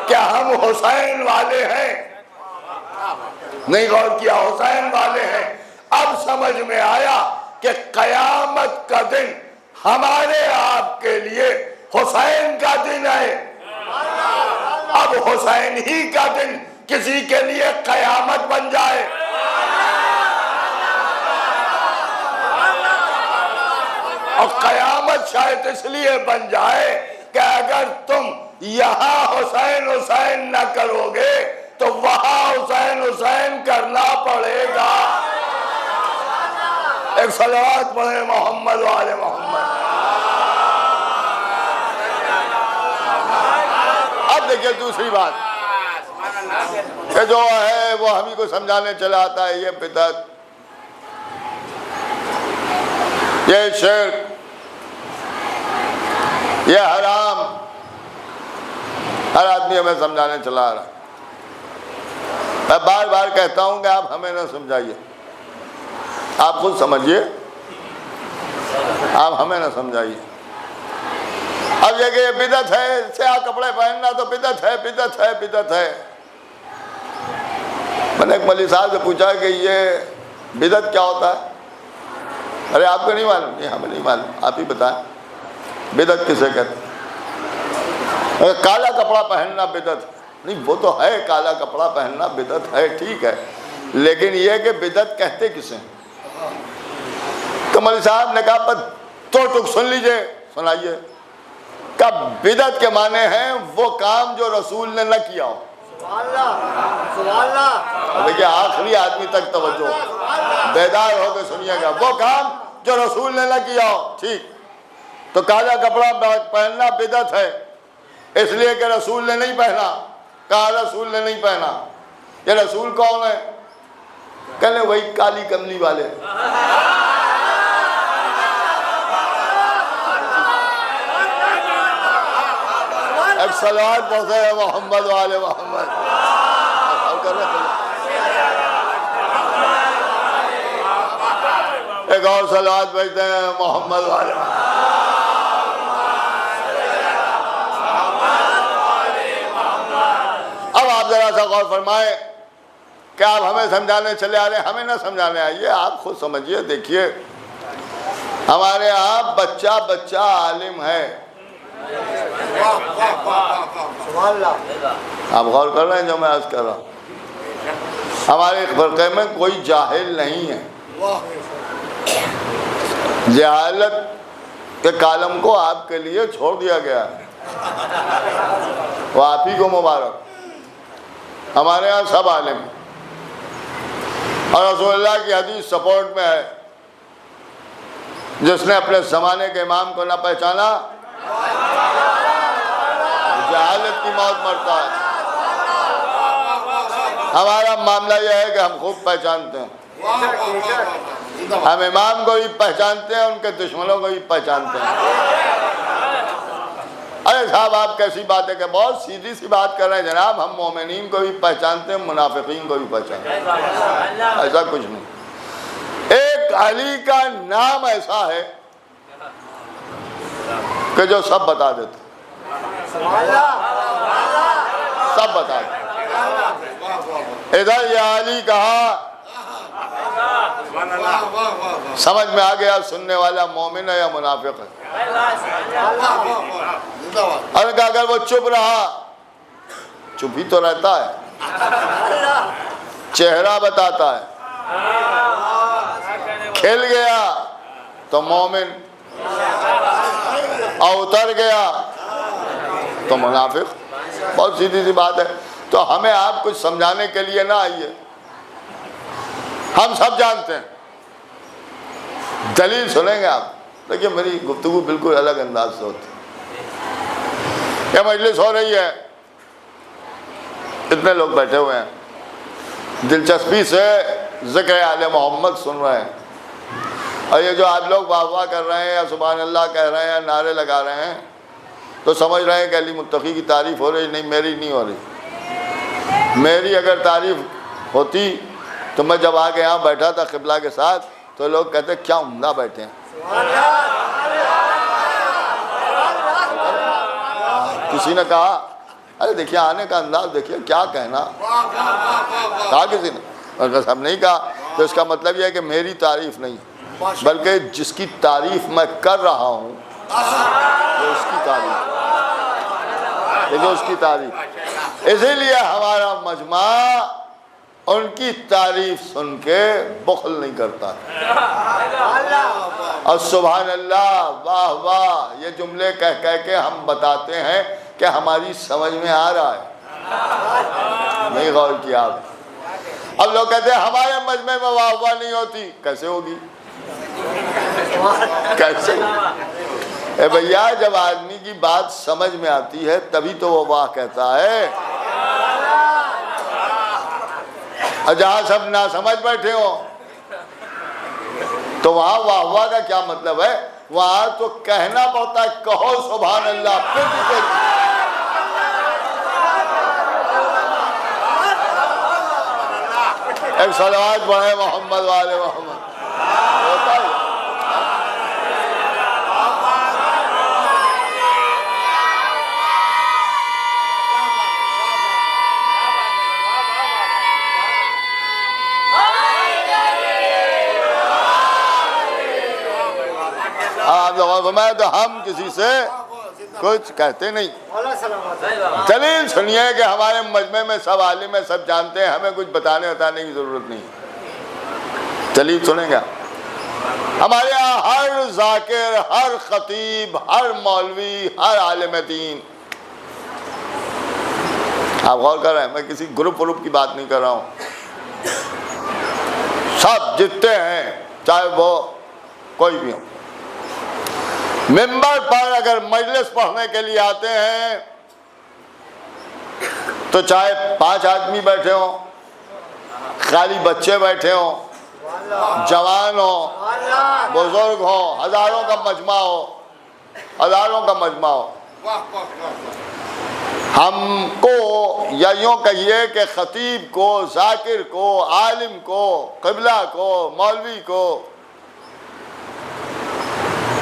کہ ہم حسین والے ہیں. نہیں غور کیا؟ حسین والے ہیں. اب سمجھ میں آیا کہ قیامت کا دن ہمارے آپ کے لیے حسین کا دن ہے. اب حسین ہی کا دن کسی کے لیے قیامت بن جائے. اور قیامت شاید اس لیے بن جائے کہ اگر تم یہاں حسین حسین نہ کرو گے تو وہاں حسین حسین کرنا پڑے گا. ایک صلوات پڑھیں محمد والے محمد. اب دیکھیں دوسری بات کہ جو ہے وہ ہم ہی کو سمجھانے چلا آتا ہے یہ بدعت، یہ شرک، یہ حرام، ہر آدمی ہمیں سمجھانے چلا رہا. میں بار بار کہتا ہوں کہ آپ ہمیں نہ سمجھائیے، آپ خود سمجھیے، آپ ہمیں نہ سمجھائیے. اب یہ کہ یہ بدعت ہے، سیاہ کپڑے پہننا تو بدعت ہے، بدعت ہے، بدعت ہے. میں نے ایک مولوی صاحب سے پوچھا کہ یہ بدعت کیا ہوتا ہے؟ ارے آپ کو نہیں معلوم؟ نہیں ہمیں نہیں معلوم، آپ ہی بتائیں بدعت کسے کہتے ہیں؟ کالا کپڑا پہننا بدعت؟ نہیں وہ تو ہے، کالا کپڑا پہننا بدعت ہے، ٹھیک ہے، لیکن یہ کہ بدعت کہتے کسے ہیں؟ تو مولوی صاحب نے کہا بس دو ٹک سن لیجئے، سنائیے. کہ بدعت کے معنی ہیں وہ کام جو رسول نے نہ کیا ہو. دیکھیے آخری آدمی تک توجہ، بیدار ہو کے سنیے گا. وہ کام جو رسول نے نہ کیا ہو، ٹھیک. تو کالا کپڑا پہننا بدعت ہے اس لیے کہ رسول نے نہیں پہنا. کہا رسول نے نہیں پہنا. یہ رسول کون ہے؟ کہنے وہی کالی کملی والے. ایک صلوات پڑھتے ہیں محمد والے محمد. ایک اور صلوات بھیجتے ہیں محمد والے. اب آپ ذرا سا غور فرمائیں کہ آپ ہمیں سمجھانے چلے آ رہے ہیں. ہمیں نہ سمجھانے آئیے, آپ خود سمجھیے. دیکھیے ہمارے یہاں بچہ بچہ عالم ہے. آپ غور کر رہے ہیں جو میں عرض کر رہا ہوں. ہمارے فرقے میں کوئی جاہل نہیں ہے. جہالت کے کالم کو آپ کے لیے چھوڑ دیا گیا ہے, وہ آپ ہی کو مبارک. ہمارے یہاں سب عالم ہیں, اور رسول اللہ کی حدیث سپورٹ میں ہے, جس نے اپنے زمانے کے امام کو نہ پہچانا جہالت کی موت مرتا ہے. ہمارا معاملہ یہ ہے کہ ہم خوب پہچانتے ہیں. ہم امام کو بھی پہچانتے ہیں, ان کے دشمنوں کو بھی پہچانتے ہیں. ارے صاحب آپ کیسی بات ہے کہ بہت سیدھی سی بات کر رہے ہیں جناب. ہم مومنین کو بھی پہچانتے ہیں, منافقین کو بھی پہچانتے ہیں. ایسا کچھ نہیں. ایک علی کا نام ایسا ہے کہ جو سب بتا دیتے, سب بتا دیتے. ادھر یہ علی کہا, سمجھ میں آ گیا سننے والا مومن ہے یا منافق ہے. اور کہ اگر وہ چپ رہا, چپ ہی تو رہتا ہے, چہرہ بتاتا ہے, کھل گیا تو مومن, اور اتر گیا تو منافق. بہت سیدھی سی بات ہے. تو ہمیں آپ کچھ سمجھانے کے لیے نہ آئیے, ہم سب جانتے ہیں. دلیل سنیں گے آپ. دیکھیے میری گفتگو بالکل الگ انداز سے ہوتی ہے. یہ مجلس ہو رہی ہے, اتنے لوگ بیٹھے ہوئے ہیں, دلچسپی سے ذکر آل محمد سن رہے ہیں, اور یہ جو آپ لوگ واہ واہ کر رہے ہیں یا سبحان اللہ کہہ رہے ہیں, نعرے لگا رہے ہیں, تو سمجھ رہے ہیں کہ علی متقی کی تعریف ہو رہی. نہیں, میری نہیں ہو رہی. میری اگر تعریف ہوتی تو میں جب آگے یہاں بیٹھا تھا قبلہ کے ساتھ تو لوگ کہتے کیا عمدہ بیٹھے ہیں. کسی نے کہا ارے دیکھیے آنے کا انداز دیکھیے, کیا کہنا, کہا کسی نے. اگر صاحب نہیں کہا تو اس کا مطلب یہ ہے کہ میری تعریف نہیں, بلکہ جس کی تعریف میں کر رہا ہوں وہ اس کی تعریف, دیکھو اس کی تعریف. اسی لیے ہمارا مجمع ان کی تعریف سن کے بخل نہیں کرتا, اور سبحان اللہ واہ واہ یہ جملے کہہ کہہ کے ہم بتاتے ہیں کہ ہماری سمجھ میں آ رہا ہے. نہیں غور کیا آپ. اب لوگ کہتے ہیں ہمارے مجمع میں واہ واہ نہیں ہوتی. کیسے ہوگی, کیسے؟ اے بھیا جب آدمی کی بات سمجھ میں آتی ہے تبھی تو وہ واہ کہتا ہے. اور جہاں سب نہ سمجھ بیٹھے ہوں تو وہاں واہ واہ کا کیا مطلب ہے. وہاں تو کہنا پڑتا ہے کہو سبحان اللہ. پھر ایک صلوات پڑھے محمد والے محمد. ہوتا ہے آپ لوگوں کو میں تو ہم کسی سے کچھ کہتے نہیں. دلیل سنیے کہ ہمارے مجمع میں سب عالم ہیں, سب جانتے ہیں, ہمیں کچھ بتانے کی ضرورت نہیں. دلیل سنیں گا. ہمارے یہاں ہر ذاکر, ہر خطیب, ہر مولوی, ہر عالم دین, آپ غور کر رہے ہیں, میں کسی گروپ کی بات نہیں کر رہا ہوں, سب جتنے ہیں چاہے وہ کوئی بھی ہو, ممبر پر اگر مجلس پڑھنے کے لیے آتے ہیں تو چاہے 5 آدمی بیٹھے ہوں, خالی بچے بیٹھے ہوں, جوان ہوں, بزرگ ہوں, ہزاروں کا مجمع ہو, ہم کو یا یوں کہیے کہ خطیب کو، ذاکر کو، عالم کو، قبلہ کو، مولوی کو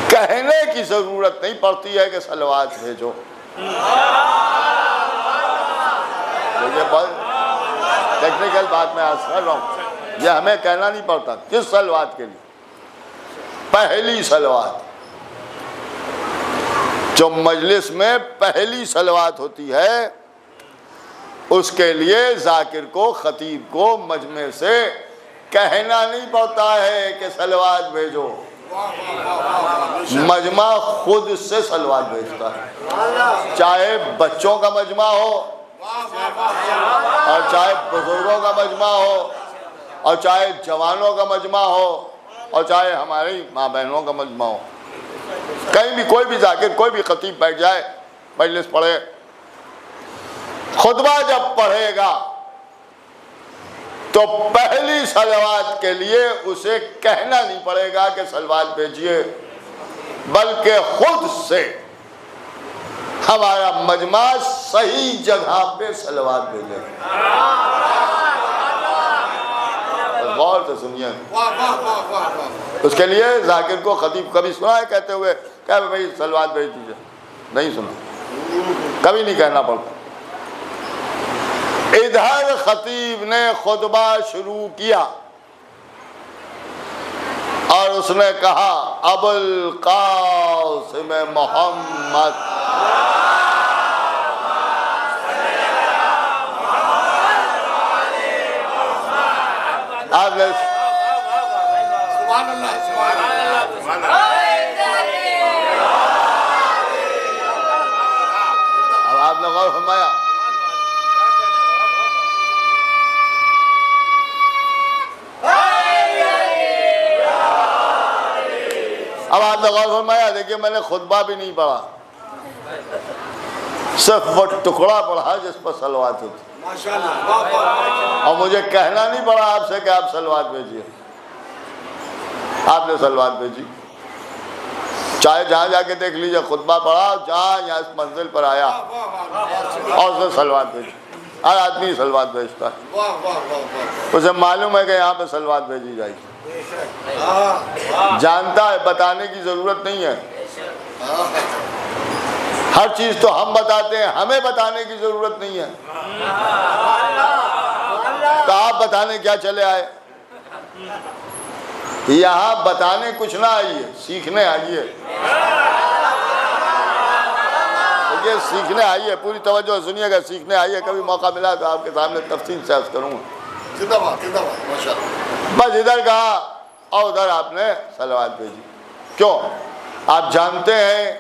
کہنے کی ضرورت نہیں پڑتی ہے کہ صلوات بھیجو. یہ بہت ٹیکنیکل بات میں عرض کر رہا ہوں، یہ ہمیں کہنا نہیں پڑتا. کس صلوات کے لیے؟ پہلی صلوات، جو مجلس میں پہلی صلوات ہوتی ہے اس کے لیے ذاکر کو، خطیب کو مجمع سے کہنا نہیں پڑتا ہے کہ صلوات بھیجو. مجمع خود سے صلوات بھیجتا ہے، چاہے بچوں کا مجمع ہو اور چاہے بزرگوں کا مجمع ہو اور چاہے جوانوں کا مجمع ہو اور چاہے ہماری ماں بہنوں کا مجمع ہو. کہیں بھی کوئی بھی ذاکر، کوئی بھی خطیب بیٹھ جائے، مجلس پڑھے، خطبہ جب پڑھے گا تو پہلی صلوات کے لیے اسے کہنا نہیں پڑے گا کہ صلوات بھیجیے، بلکہ خود سے ہمارا مجمع صحیح جگہ پہ صلوات بھیجے. غور سے سنیے. اس کے لیے ذاکر کو خطیب کبھی سنا ہے کہتے ہوئے کہ بھائی صلوات بھیج دیجیے؟ نہیں سنا، کبھی نہیں کہنا پڑتا. ادھر خطیب نے خطبہ شروع کیا اور اس نے کہا ابو القاسم محمد. اب آپ نے غور فرمایا، اب آپ نے غور فرمایا. دیکھیے میں نے خطبہ بھی نہیں پڑھا، صرف وہ ٹکڑا پڑھا جس پر صلوات ہوتی، اور مجھے کہنا نہیں پڑا آپ سے کہ آپ صلوات بھیجیے. آپ نے صلوات بھیجی. چاہے جہاں جا کے دیکھ لیجیے، خطبہ پڑھا، جہاں یہاں اس منزل پر آیا اور اس نے صلوات بھیجی. ہر آدمی صلوات بھیجتا ہے، اسے معلوم ہے کہ یہاں پہ صلوات بھیجی جائے گی، جانتا ہے، بتانے کی ضرورت نہیں ہے. ہر چیز تو ہم بتاتے ہیں، ہمیں بتانے کی ضرورت نہیں ہے. تو آپ بتانے کیا چلے آئے؟ یہاں بتانے کچھ نہ آئیے، سیکھنے آئیے. دیکھیے سیکھنے آئیے، پوری توجہ سنیے گا، سیکھنے آئیے. کبھی موقع ملا تو آپ کے سامنے تفصیل سے عرض کروں گا. بس ادھر کہا اور ادھر آپ نے صلوات بھیجی. کیوں؟ آپ جانتے ہیں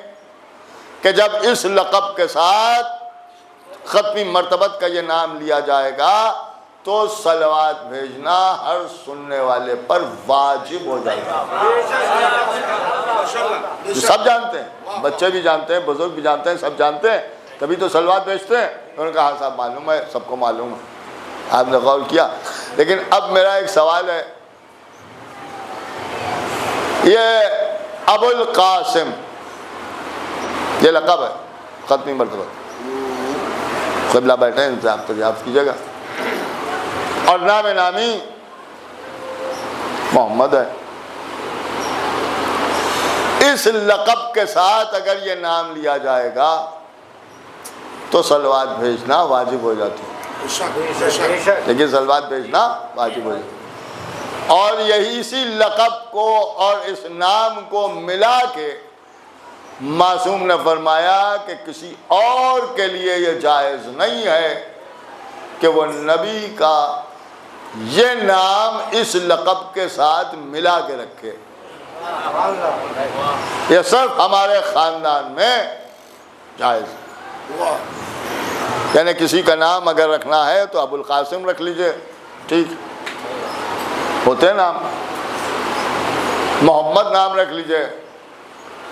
کہ جب اس لقب کے ساتھ ختمی مرتبت کا یہ نام لیا جائے گا تو صلوات بھیجنا ہر سننے والے پر واجب ہو جائے گا. سب جانتے ہیں، بچے بھی جانتے ہیں، بزرگ بھی جانتے ہیں، سب جانتے ہیں، تبھی تو صلوات بھیجتے ہیں. انہوں نے کہا ہاں صاحب معلوم ہے، سب کو معلوم ہے. آپ نے غور کیا. لیکن اب میرا ایک سوال ہے، یہ ابو القاسم یہ لقب ہے، ختمی مرتبہ. قبلہ بیٹھے ہیں، ان سے آپ دریافت کیجیے گا. اور نام نامی محمد ہے. اس لقب کے ساتھ اگر یہ نام لیا جائے گا تو صلوات بھیجنا واجب ہو جاتی ہے. لیکن صلوات بھیجنا واجب ہو جاتی ہے. اور یہی اسی لقب کو اور اس نام کو ملا کے معصوم نے فرمایا کہ کسی اور کے لیے یہ جائز نہیں ہے کہ وہ نبی کا یہ نام اس لقب کے ساتھ ملا کے رکھے. یہ صرف ہمارے خاندان میں جائز ہے. یعنی کسی کا نام اگر رکھنا ہے تو ابو القاسم رکھ لیجئے، ٹھیک ہوتے ہیں نام. محمد نام رکھ لیجئے،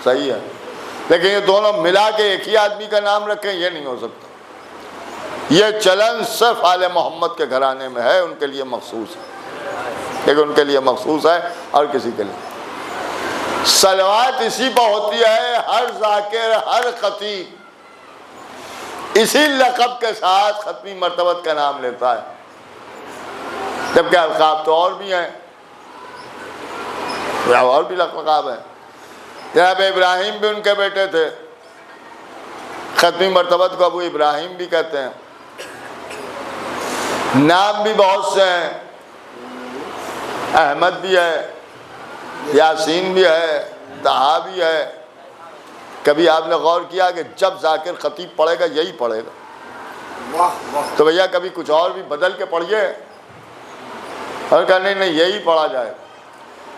صحیح ہے. لیکن یہ دونوں ملا کے ایک ہی آدمی کا نام رکھیں، یہ نہیں ہو سکتا. یہ چلن صرف آل محمد کے گھرانے میں ہے، ان کے لیے مخصوص ہے. لیکن ان کے لیے مخصوص ہے اور کسی کے لیے. صلوات اسی پر ہوتی ہے، ہر ذاکر، ہر خطیب اسی لقب کے ساتھ ختمی مرتبت کا نام لیتا ہے، جبکہ القاب تو اور بھی ہیں، اور بھی لقب ہیں۔ جناب ابراہیم بھی ان کے بیٹے تھے، ختمی مرتبت کو ابو ابراہیم بھی کہتے ہیں۔ نام بھی بہت سے ہیں، احمد بھی ہے، یاسین بھی ہے، طہا بھی ہے۔ کبھی آپ نے غور کیا کہ جب ذاکر خطیب پڑھے گا یہی پڑھے گا، تو بھیا کبھی کچھ اور بھی بدل کے پڑھیے، اور کہا نہیں یہی پڑھا جائے،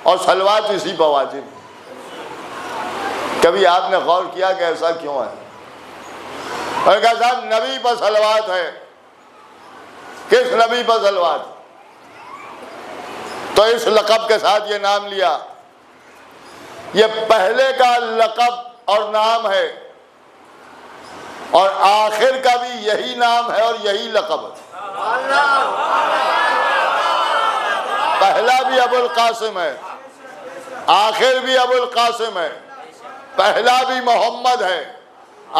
اور صلوات اسی پہ واجب۔ کبھی آپ نے غور کیا کہ ایسا کیوں ہے؟ اور کہا صاحب نبی پر صلوات ہے، کس نبی پر صلوات؟ تو اس لقب کے ساتھ یہ نام لیا، یہ پہلے کا لقب اور نام ہے، اور آخر کا بھی یہی نام ہے اور یہی لقب ہے۔ پہلا بھی ابو القاسم ہے، آخر بھی ابو القاسم ہے، پہلا بھی محمد ہے،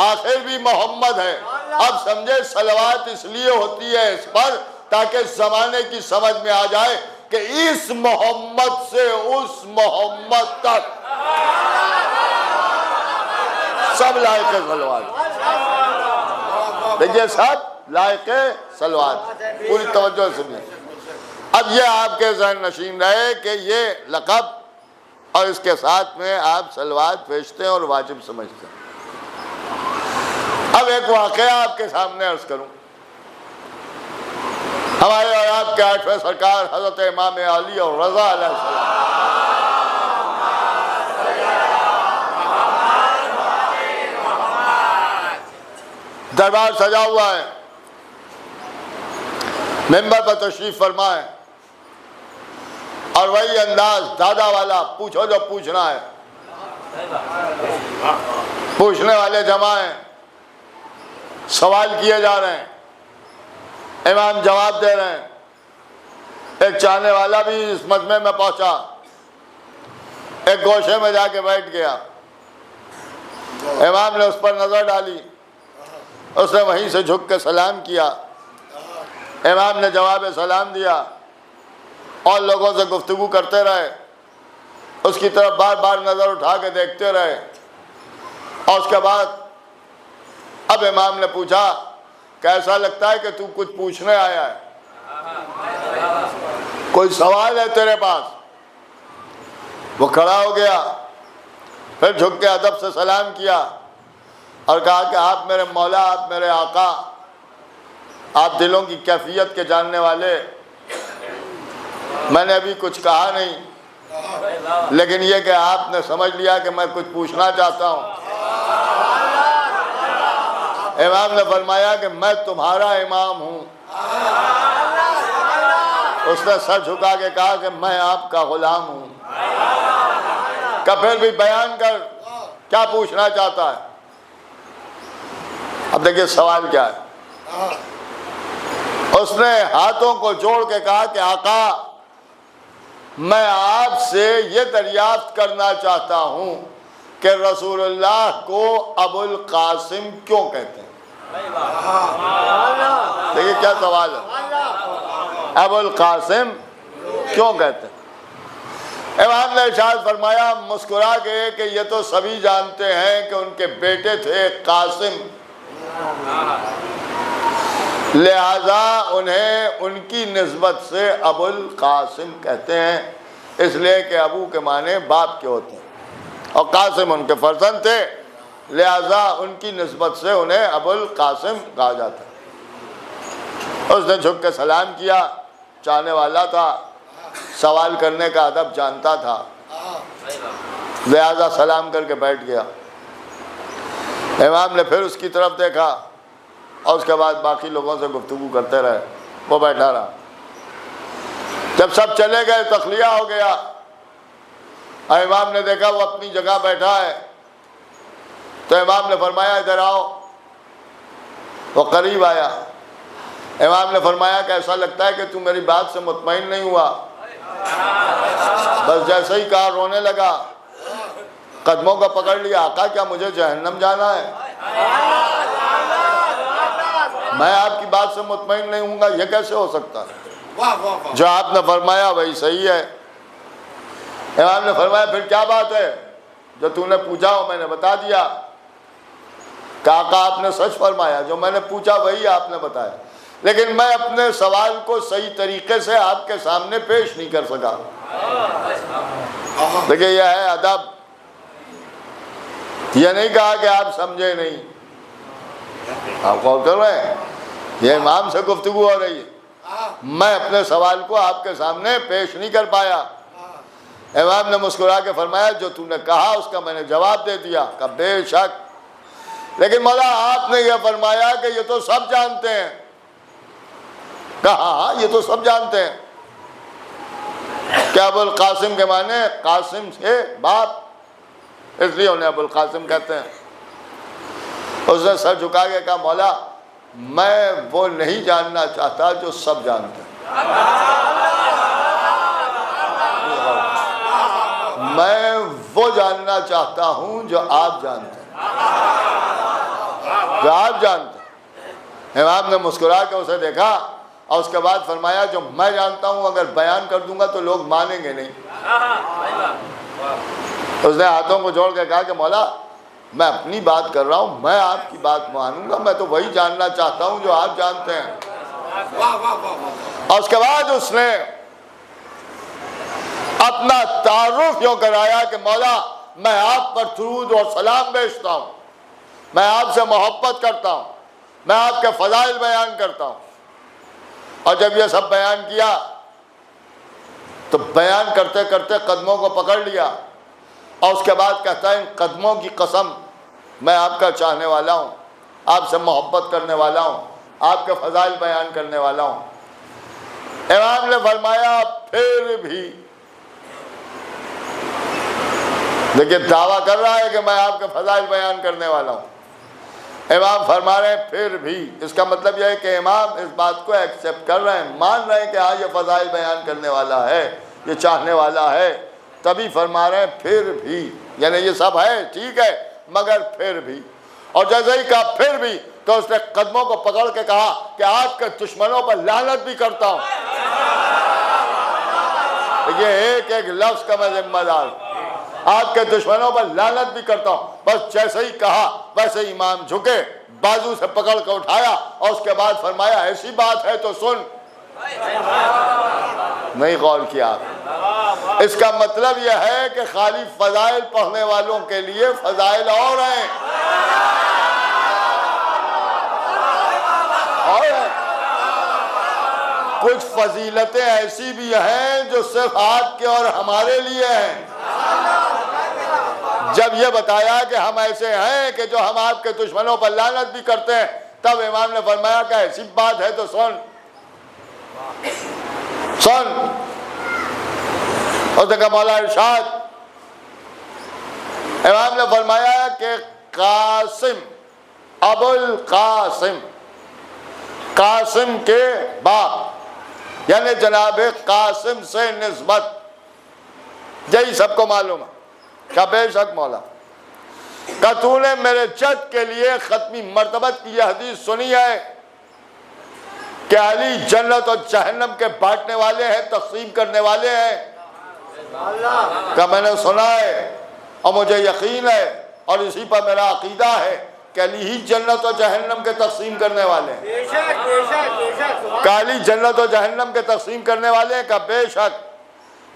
آخر بھی محمد ہے۔ اب سمجھے صلوات اس لیے ہوتی ہے اس پر تاکہ زمانے کی سمجھ میں آ جائے کہ اس محمد سے اس محمد تک سب لائق صلوات، دیکھیے سب لائق صلوات، پوری توجہ سے بھی۔ اب یہ آپ کے ذہن نشین رہے کہ یہ لقب اور اس کے ساتھ میں آپ صلوات بھیجتے ہیں اور واجب سمجھتے ہیں۔ اب ایک واقعہ آپ کے سامنے عرض کروں۔ ہمارے اور آپ کے آٹھویں سرکار حضرت امام علی اور رضا علیہ السلام، دربار سجا ہوا ہے، ممبر پر تشریف فرما ہے، اور وہی انداز دادا والا، پوچھو جو پوچھنا ہے، پوچھنے والے جمع ہیں، سوال کیے جا رہے ہیں، امام جواب دے رہے ہیں۔ ایک چاہنے والا بھی اس مجمع میں پہنچا، ایک گوشے میں جا کے بیٹھ گیا، امام نے اس پر نظر ڈالی، اس نے وہیں سے جھک کے سلام کیا، امام نے جواب سلام دیا، اور لوگوں سے گفتگو کرتے رہے، اس کی طرف بار بار نظر اٹھا کے دیکھتے رہے، اور اس کے بعد اب امام نے پوچھا کیسا لگتا ہے کہ تو کچھ پوچھنے آیا ہے، کوئی سوال ہے تیرے پاس؟ وہ کھڑا ہو گیا، پھر جھک کے ادب سے سلام کیا اور کہا کہ آپ میرے مولا، آپ میرے آقا، آپ دلوں کی کیفیت کے جاننے والے، میں نے ابھی کچھ کہا نہیں، لیکن یہ کہ آپ نے سمجھ لیا کہ میں کچھ پوچھنا چاہتا ہوں۔ امام نے فرمایا کہ میں تمہارا امام ہوں۔ اس نے سر جھکا کے کہا کہ میں آپ کا غلام ہوں۔ کہ پھر بھی بیان کر کیا پوچھنا چاہتا ہے۔ اب دیکھیے سوال کیا ہے۔ اس نے ہاتھوں کو جوڑ کے کہا کہ آقا، میں آپ سے یہ دریافت کرنا چاہتا ہوں کہ رسول اللہ کو ابو القاسم کیوں کہتے ہیں؟ دیکھیے کیا سوال ہے، ابو القاسم کیوں کہتے ہیں؟ امام نے ارشاد فرمایا مسکرا کے کہ یہ تو سبھی جانتے ہیں کہ ان کے بیٹے تھے قاسم، لہذا انہیں ان کی نسبت سے ابو القاسم کہتے ہیں، اس لیے کہ ابو کے معنی باپ کے ہوتے ہیں اور قاسم ان کے فرزند تھے، لہذا ان کی نسبت سے انہیں ابو القاسم کہا جاتا ہے۔ اس نے جھک کے سلام کیا، چاہنے والا تھا، سوال کرنے کا ادب جانتا تھا، لہذا سلام کر کے بیٹھ گیا۔ امام نے پھر اس کی طرف دیکھا اور اس کے بعد باقی لوگوں سے گفتگو کرتے رہے، وہ بیٹھا رہا۔ جب سب چلے گئے تخلیہ ہو گیا، اور امام نے دیکھا وہ اپنی جگہ بیٹھا ہے، تو امام نے فرمایا ادھر آؤ۔ وہ قریب آیا، امام نے فرمایا کہ ایسا لگتا ہے کہ تو میری بات سے مطمئن نہیں ہوا۔ بس جیسے ہی کہا رونے لگا، قدموں کا پکڑ لیا، آقا کیا مجھے جہنم جانا ہے؟ میں آپ کی بات سے مطمئن نہیں ہوں گا، یہ کیسے ہو سکتا ہے؟ واہ واہ واہ، جو آپ نے فرمایا وہی صحیح ہے۔ امام نے فرمایا پھر کیا بات ہے؟ جو تو نے پوچھا ہو میں نے بتا دیا۔ کہ آقا آپ نے سچ فرمایا، جو میں نے پوچھا وہی آپ نے بتایا، لیکن میں اپنے سوال کو صحیح طریقے سے آپ کے سامنے پیش نہیں کر سکا۔ دیکھیں یہ ہے ادب، یہ نہیں کہا کہ آپ سمجھے نہیں۔ آپ غور کر رہے ہیں، یہ امام سے گفتگو ہو رہی ہے، میں اپنے سوال کو آپ کے سامنے پیش نہیں کر پایا۔ امام نے مسکرا کے فرمایا جو تو نے کہا اس کا میں نے جواب دے دیا، کہ بے شک، لیکن مولا آپ نے یہ فرمایا کہ یہ تو سب جانتے ہیں۔ کہا ہاں یہ تو سب جانتے ہیں۔ کیا ابو القاسم کے معنی قاسم سے باپ، اس لیے انہیں ابو القاسم کہتے ہیں۔ اس نے سر جھکا کے کہا مولا میں وہ نہیں جاننا چاہتا جو سب جانتے ہیں، میں وہ جاننا چاہتا ہوں جو آپ جانتے ہیں، جو آپ جانتے ہیں۔ امام نے مسکرا کے اسے دیکھا اور اس کے بعد فرمایا جو میں جانتا ہوں اگر بیان کر دوں گا تو لوگ مانیں گے نہیں۔ اس نے ہاتھوں کو جوڑ کے کہا کہ مولا میں اپنی بات کر رہا ہوں، میں آپ کی بات مانوں گا، میں تو وہی جاننا چاہتا ہوں جو آپ جانتے ہیں۔ اور اس کے بعد اس نے اپنا تعارف یوں کرایا کہ مولا میں آپ پر درود اور سلام بھیجتا ہوں، میں آپ سے محبت کرتا ہوں، میں آپ کے فضائل بیان کرتا ہوں۔ اور جب یہ سب بیان کیا تو بیان کرتے کرتے قدموں کو پکڑ لیا اور اس کے بعد کہتا ہے ان قدموں کی قسم میں آپ کا چاہنے والا ہوں، آپ سے محبت کرنے والا ہوں، آپ کے فضائل بیان کرنے والا ہوں۔ امام نے فرمایا پھر بھی، دیکھیے دعویٰ کر رہا ہے کہ میں آپ کے فضائل بیان کرنے والا ہوں، امام فرما رہے ہیں پھر بھی، اس کا مطلب یہ ہے کہ امام اس بات کو ایکسیپٹ کر رہے ہیں، مان رہے ہیں کہ ہاں یہ فضائل بیان کرنے والا ہے، یہ چاہنے والا ہے، تبھی فرما رہے ہیں پھر بھی، یعنی یہ سب ہے ٹھیک ہے مگر پھر بھی۔ اور جیسے ہی کہا پھر بھی تو اس نے قدموں کو پکڑ کے کہا کہ آپ کے دشمنوں پر لعنت بھی کرتا ہوں۔ یہ ایک ایک لفظ کا میں ذمہ دار، آپ کے دشمنوں پر لعنت بھی کرتا ہوں۔ بس جیسے ہی کہا ویسے ہی امام جھکے، بازو سے پکڑ کر اٹھایا اور اس کے بعد فرمایا ایسی بات ہے تو سن۔ نہیں غور کیا آپ، اس کا مطلب یہ ہے کہ خالی فضائل پڑھنے والوں کے لیے فضائل اور ہیں، اور ہیں کچھ فضیلتیں ایسی بھی ہیں جو صرف آپ کے اور ہمارے لیے ہیں۔ جب یہ بتایا کہ ہم ایسے ہیں کہ جو ہم آپ کے دشمنوں پر لعنت بھی کرتے ہیں، تب امام نے فرمایا کہ ایسی بات ہے تو سن سن۔ اور دیکھا مولا ارشاد، امام نے فرمایا کہ قاسم، ابو القاسم، قاسم کے باپ، یعنی جناب قاسم سے نسبت، یہی سب کو معلوم ہے کہ بے شک مولا کہ تو نے میرے جد کے لیے ختمی مرتبت کی یہ حدیث سنی ہے کہ علی جنت اور جہنم کے بانٹنے والے ہیں، تقسیم کرنے والے ہیں، کہ میں نے سنا ہے اور مجھے یقین ہے اور اسی پر میرا عقیدہ ہے کہ علی ہی جنت اور جہنم کے تقسیم کرنے والے ہیں، کہ علی جنت اور جہنم کے تقسیم کرنے والے ہیں، کہ بے شک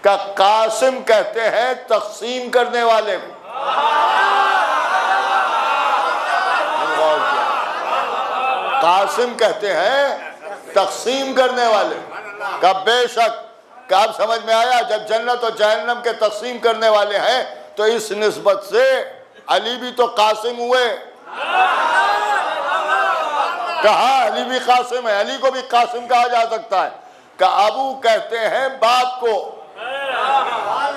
کہ قاسم کہتے ہیں تقسیم کرنے والے کو، قاسم کہتے ہیں تقسیم کرنے والے، کہ بے شک کہ آپ سمجھ میں آیا جب جنت اور جہنم کے تقسیم کرنے والے ہیں تو اس نسبت سے علی بھی تو قاسم ہوئے، کہا علی بھی قاسم ہے، علی کو بھی قاسم کہا جا سکتا ہے، کہ ابو کہتے ہیں باپ کو،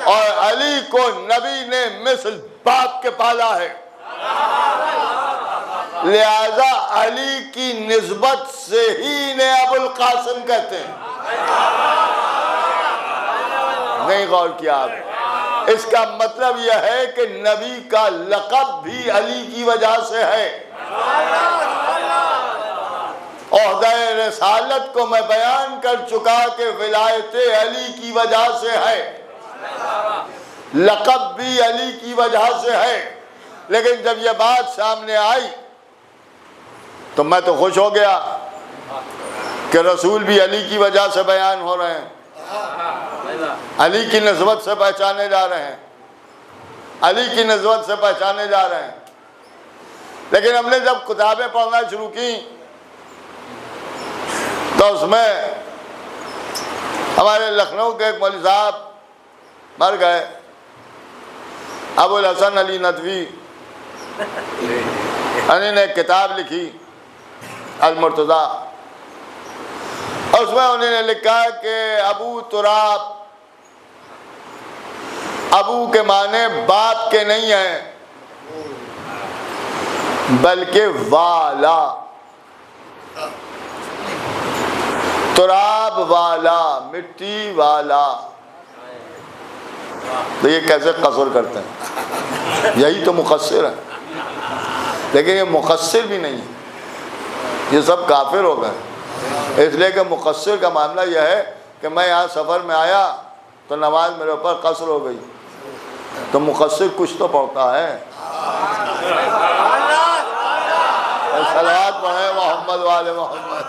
اور علی کو نبی نے مثل باپ کے پالا ہے، لہذا علی کی نسبت سے ہی انہیں ابو القاسم کہتے ہیں۔ نہیں غور کیا آپ، اس کا مطلب یہ ہے کہ نبی کا لقب بھی علی کی وجہ سے ہے۔ عہدہ رسالت کو میں بیان کر چکا کہ ولایت علی کی وجہ سے ہے، لقب بھی علی کی وجہ سے ہے، لیکن جب یہ بات سامنے آئی تو میں تو خوش ہو گیا کہ رسول بھی علی کی وجہ سے بیان ہو رہے ہیں، علی کی نسبت سے پہچانے جا رہے ہیں، علی کی نسبت سے پہچانے جا رہے ہیں۔ لیکن ہم نے جب کتابیں پڑھنا شروع کی تو اس میں ہمارے لکھنؤ کے ایک مولوی صاحب مر گئے، ابو الحسن علی ندوی، انہوں نے ایک کتاب لکھی المرتضیٰ، اور اس میں انہوں نے لکھا کہ ابو تراب، ابو کے معنی باپ کے نہیں ہیں بلکہ والا، تراب والا، مٹی والا۔ تو یہ کیسے قصر کرتے ہیں؟ یہی تو مقصر ہے، لیکن یہ مقصر بھی نہیں ہے، یہ سب کافر ہو گئے، اس لیے کہ مقصر کا معاملہ یہ ہے کہ میں یہاں سفر میں آیا تو نماز میرے اوپر قصر ہو گئی، تو مقصر کچھ تو پڑھتا ہے۔ صلوات پڑھیں محمد والے محمد۔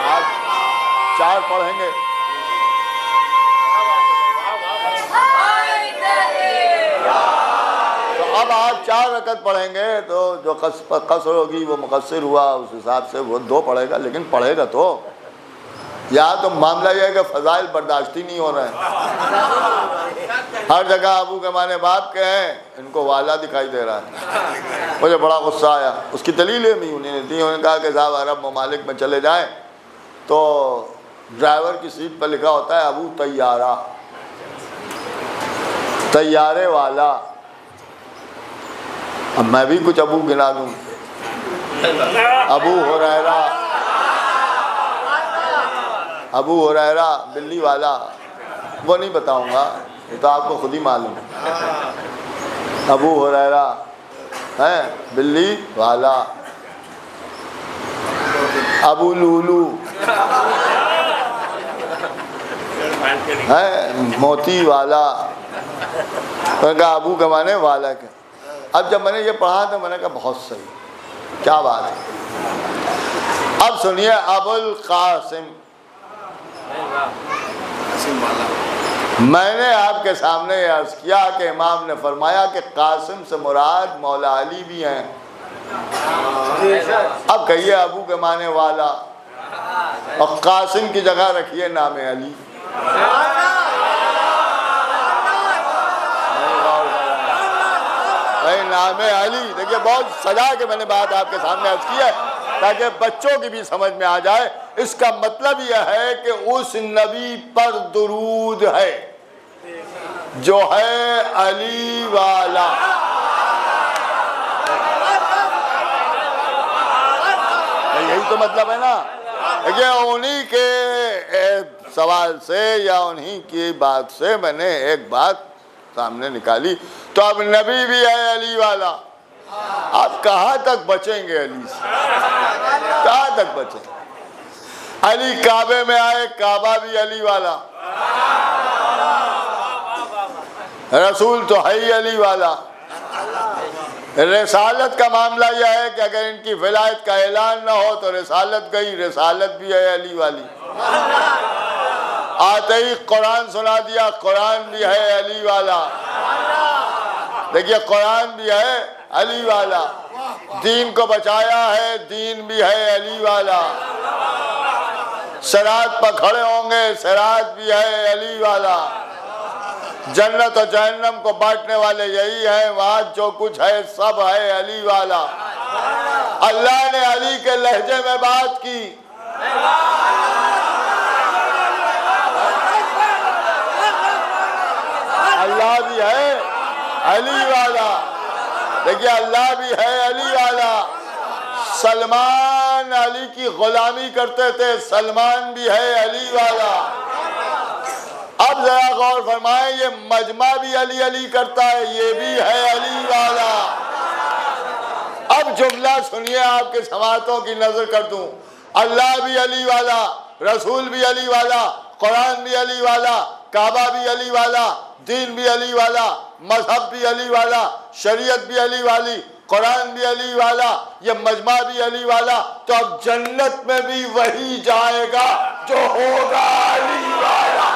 آج 4 پڑھیں گے، تو اب آپ 4 رکعت پڑھیں گے تو جو قصر ہوگی وہ مقصر ہوا، اس حساب سے وہ 2 پڑھے گا، لیکن پڑھے گا تو۔ یہاں تو معاملہ یہ ہے کہ فضائل برداشت ہی نہیں ہو رہے ہیں، ہر جگہ ابو کے معنی باپ کے ہیں، ان کو والا دکھائی دے رہا ہے۔ مجھے بڑا غصہ آیا، اس کی دلیلیں بھی انہوں نے دی، انہوں نے کہا کہ صاحب عرب ممالک میں چلے جائیں تو ڈرائیور کی سیٹ پر لکھا ہوتا ہے ابو طیارہ، طیارے والا۔ اب میں بھی کچھ ابو گنا دوں، ابو ہریرہ، ابو ہریرہ بلی والا، وہ نہیں بتاؤں گا، یہ تو آپ کو خود ہی معلوم ہے۔ ابو ہریرہ ہے بلی والا، ابو لولو ہے موتی والا، میں نے کہا ابو کے معنی والا کے۔ اب جب میں نے یہ پڑھا تو میں نے کہا بہت صحیح، کیا بات ہے۔ اب سنیے ابو القاسم، میں نے آپ کے سامنے یہ عرض کیا کہ امام نے فرمایا کہ قاسم سے مراد مولا علی بھی ہیں، اب کہیے ابو کے معنی والا، اور قاسم کی جگہ رکھیے نام علی۔ نام علی دیکھیے، بہت سجا کے میں نے بات آپ کے سامنے عرض کی ہے تاکہ بچوں کی بھی سمجھ میں آ جائے۔ اس کا مطلب یہ ہے کہ اس نبی پر درود ہے جو ہے علی والا۔ یہی تو مطلب ہے نا۔ دیکھیے انہی کے سوال سے یا انہی کی بات سے میں نے ایک بات سامنے نکالی، تو اب نبی بھی ہے علی والا، آپ کہاں تک بچیں گے علی سے؟ کہاں تک بچیں گے؟ علی کعبے میں آئے، کعبہ بھی علی والا، رسول تو ہے ہی علی والا۔ رسالت کا معاملہ یہ ہے کہ اگر ان کی ولایت کا اعلان نہ ہو تو رسالت گئی، رسالت بھی ہے علی والی۔ آتے ہی قرآن سنا دیا، قرآن بھی ہے علی والا۔ دیکھیے قرآن بھی ہے علی والا، دین کو بچایا ہے، دین بھی ہے علی والا۔ صراط پر کھڑے ہوں گے، صراط بھی ہے علی والا۔ جنت اور جہنم کو بانٹنے والے یہی ہیں، وہاں جو کچھ ہے سب ہے علی والا۔ اللہ نے علی کے لہجے میں بات کی، اللہ بھی ہے علی والا۔ دیکھیے اللہ بھی ہے علی والا۔ سلمان علی کی غلامی کرتے تھے، سلمان بھی ہے علی والا۔ اب ذرا غور فرمائیں، یہ مجمع بھی علی علی کرتا ہے، یہ بھی ہے علی والا۔ اب جملہ سنیے، آپ کے سماعتوں کی نظر کر دوں۔ اللہ بھی علی والا، رسول بھی علی والا، قرآن بھی علی والا، کعبہ بھی علی والا، دین بھی علی والا، مذہب بھی علی والا، شریعت بھی علی والی، قرآن بھی علی والا، یہ مجمع بھی علی والا، تو اب جنت میں بھی وہی جائے گا جو ہوگا علی والا۔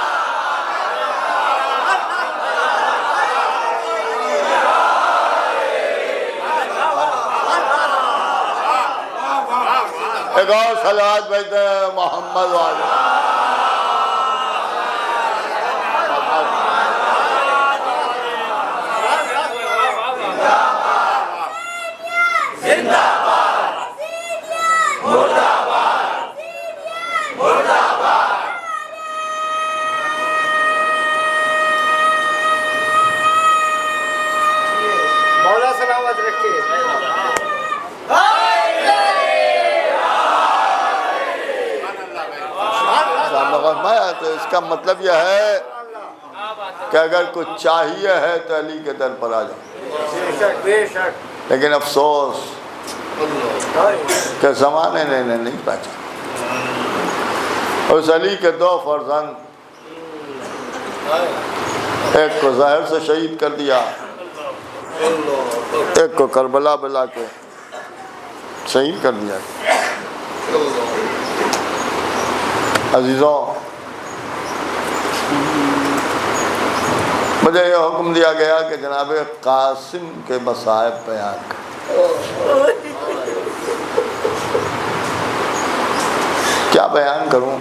ایک اور صلوات بھیجتے ہیں محمد والا۔ مولا سلامت رکھے۔ تو اس کا مطلب یہ ہے کہ اگر کچھ چاہیے ہے تو علی کے در پر آ جاؤ، بے شک۔ لیکن افسوس کہ زمانے نے انہیں نہیں پہچانا۔ اس علی کے دو فرزند، ایک کو ظاہر سے شہید کر دیا، ایک کو کربلا بلا کے شہید کر دیا۔ عزیزوں، مجھے یہ حکم دیا گیا کہ جناب قاسم کے مصائب بیان کریں۔ کیا بیان کروں؟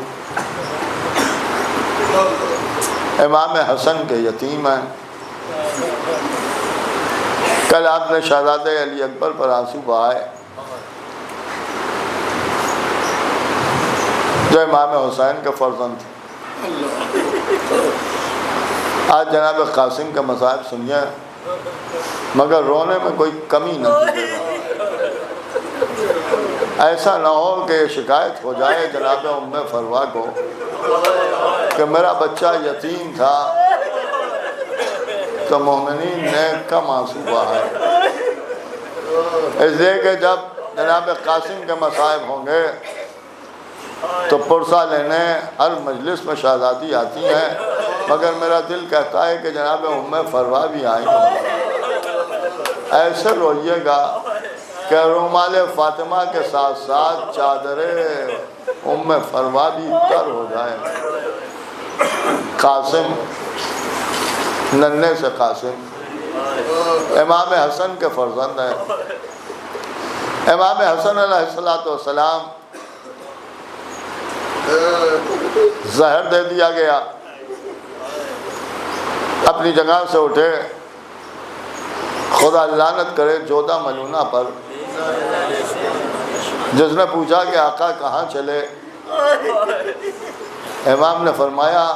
امام حسن کے یتیم ہیں۔ کل آپ نے شہزادہ علی اکبر پر آنسو بہائے، جو امام حسین کے فرزند تھے۔ آج جناب قاسم کے مصائب سنیے، مگر رونے میں کوئی کمی نہ کیجیے۔ ایسا نہ ہو کہ یہ شکایت ہو جائے جناب ام فروا کو کہ میرا بچہ یتیم تھا تو مومنین نے کم آنسو بہائے۔ اس لیے کہ جب جناب قاسم کے مصائب ہوں گے تو پرسہ لینے ہر مجلس میں شہزادی آتی ہیں، مگر میرا دل کہتا ہے کہ جناب ام فروا بھی آئیں گے۔ ایسے روئیے گا کہ رومال فاطمہ کے ساتھ ساتھ چادر ام فروا بھی تر ہو جائے۔ قاسم، ننھے سے قاسم، امام حسن کے فرزند ہیں۔ امام حسن علیہ السلام زہر دے دیا گیا، اپنی جگہ سے اٹھے، خدا لعنت کرے جودہ ملونہ پر، جس نے پوچھا کہ آقا کہاں چلے؟ امام نے فرمایا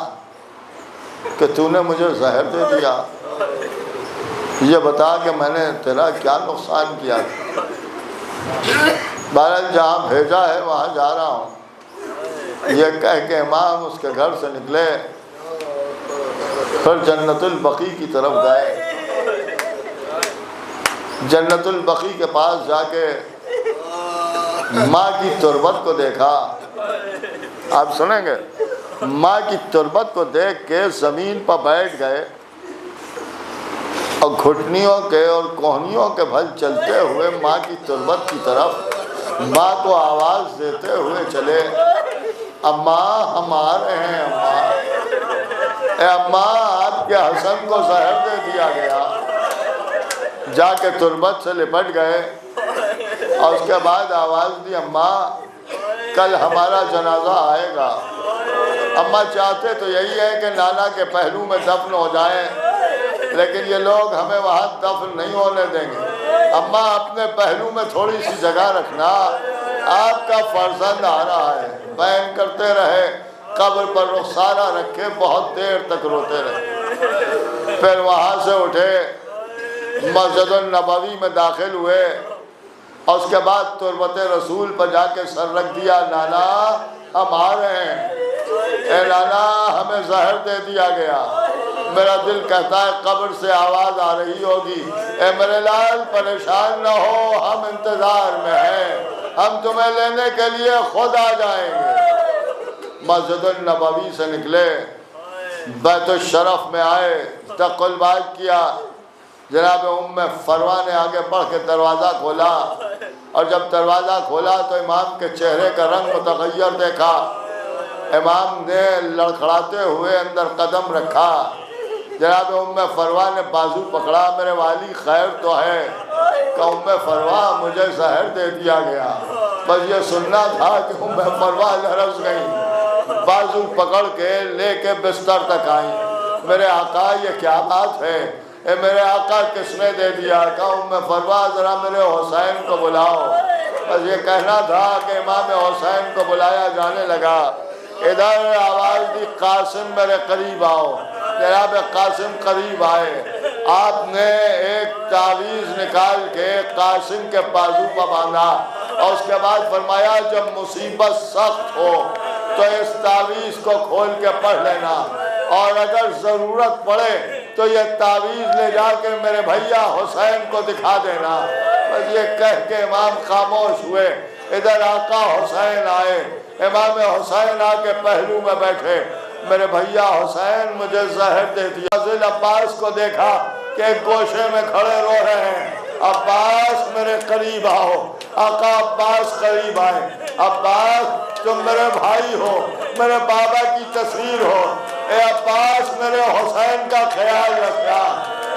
کہ تو نے مجھے زہر دے دیا، یہ بتا کہ میں نے تیرا کیا نقصان کیا؟ بہرحال جہاں بھیجا ہے وہاں جا رہا ہوں، یہ کہہ کے امام اس کے گھر سے نکلے، پھر جنت البقیع کی طرف گئے۔ جنت البقیع کے پاس جا کے ماں کی تربت کو دیکھا۔ آپ سنیں گے، ماں کی تربت کو دیکھ کے زمین پر بیٹھ گئے اور گھٹنیوں کے اور کوہنیوں کے بھل چلتے ہوئے ماں کی تربت کی طرف ماں کو آواز دیتے ہوئے چلے، اماں ہم آ رہے ہیں، اماں، اے اماں آپ کے حسن کو زہر دے دیا گیا۔ جا کے تربت سے لپٹ گئے اور اس کے بعد آواز دی، اماں کل ہمارا جنازہ آئے گا۔ اماں چاہتے تو یہی ہے کہ نانا کے پہلو میں دفن ہو جائیں، لیکن یہ لوگ ہمیں وہاں دفن نہیں ہونے دیں گے۔ اماں اپنے پہلو میں تھوڑی سی جگہ رکھنا، آپ کا فرزند آ رہا ہے۔ بیان کرتے رہے، قبر پر رخسارہ رکھے بہت دیر تک روتے رہے۔ پھر وہاں سے اٹھے، مسجد النبوی میں داخل ہوئے اور اس کے بعد تربت رسول پر جا کے سر رکھ دیا، نانا ہم آ رہے ہیں، اے نانا ہمیں زہر دے دیا گیا۔ میرا دل کہتا ہے قبر سے آواز آ رہی ہوگی، اے میرے لال پریشان نہ ہو، ہم انتظار میں ہیں، ہم تمہیں لینے کے لیے خود آ جائیں گے۔ مسجد النبوی سے نکلے، بیت الشرف میں آئے، تقل بات کیا، جناب ام فروا نے آگے بڑھ کے دروازہ کھولا، اور جب دروازہ کھولا تو امام کے چہرے کا رنگ متغیر دیکھا۔ امام نے لڑکھڑاتے ہوئے اندر قدم رکھا، جناب ام فروا نے بازو پکڑا، میرے والی خیر تو ہے؟ کہ ام فروا مجھے زہر دے دیا گیا، بس یہ سننا تھا کہ ام فروا لرز گئی، بازو پکڑ کے لے کے بستر تک آئیں۔ میرے آقا یہ کیا بات ہے؟ اے میرے آقا کس نے دے دیا؟ کہ ام فروا ذرا میرے حسین کو بلاؤ۔ بس یہ کہنا تھا کہ امام حسین کو بلایا جانے لگا۔ ادھر آواز دی قاسم میرے قریب آؤ۔ جناب قاسم قریب آئے، آپ نے ایک تعویذ نکال کے قاسم کے بازو پر باندھا، اور اس کے بعد فرمایا جب مصیبت سخت ہو تو اس تعویذ کو کھول کے پڑھ لینا، اور اگر ضرورت پڑے تو یہ تعویذ لے جا کے میرے بھیا حسین کو دکھا دینا۔ بس یہ کہہ کے امام خاموش ہوئے۔ ادھر آقا حسین آئے، امام حسین آ کے پہلو میں بیٹھے، میرے بھیا حسین مجھے زہر دے دیا۔ فضل عباس کو دیکھا کہ ایک گوشے میں کھڑے رو رہے ہیں، عباس میرے قریب آؤ۔ آقا عباس قریب آئے، عباس تم میرے بھائی ہو، میرے بابا کی تصویر ہو، اے عباس میرے حسین کا خیال رکھنا۔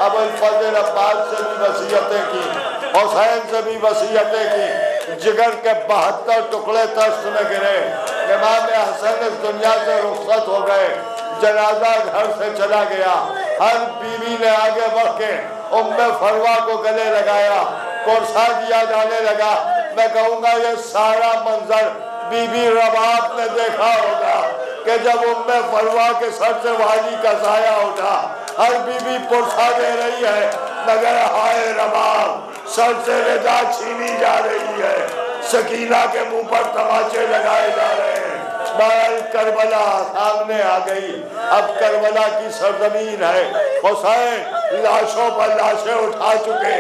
ابو الفضل عباس سے بھی وصیتیں کی، حسین سے بھی وصیتیں کی، جگر کے 72 ٹکڑے تشت میں گرے۔ امام حسن اس دنیا سے رخصت ہو گئے، جنازہ گھر سے چلا گیا۔ ہر بیوی نے آگے بڑھ کے ام فروا کو گلے لگایا، قرصہ دیا جانے لگا۔ میں کہوں گا یہ سارا منظر بی بی رباب نے دیکھا ہوگا کہ جب ام فروا کے سر سے والی کا سایہ اٹھا، ہر بی بی قرصہ دے رہی ہے، مگر ہائے رباب سر سے رضا چھینی جا رہی ہے، سکینہ کے منہ پر تماچے لگائے جا رہے ہیں۔ بہرحال کربلا سامنے آ گئی، اب کربلا کی سرزمین ہے۔ حسین لاشوں پر لاشیں اٹھا چکے،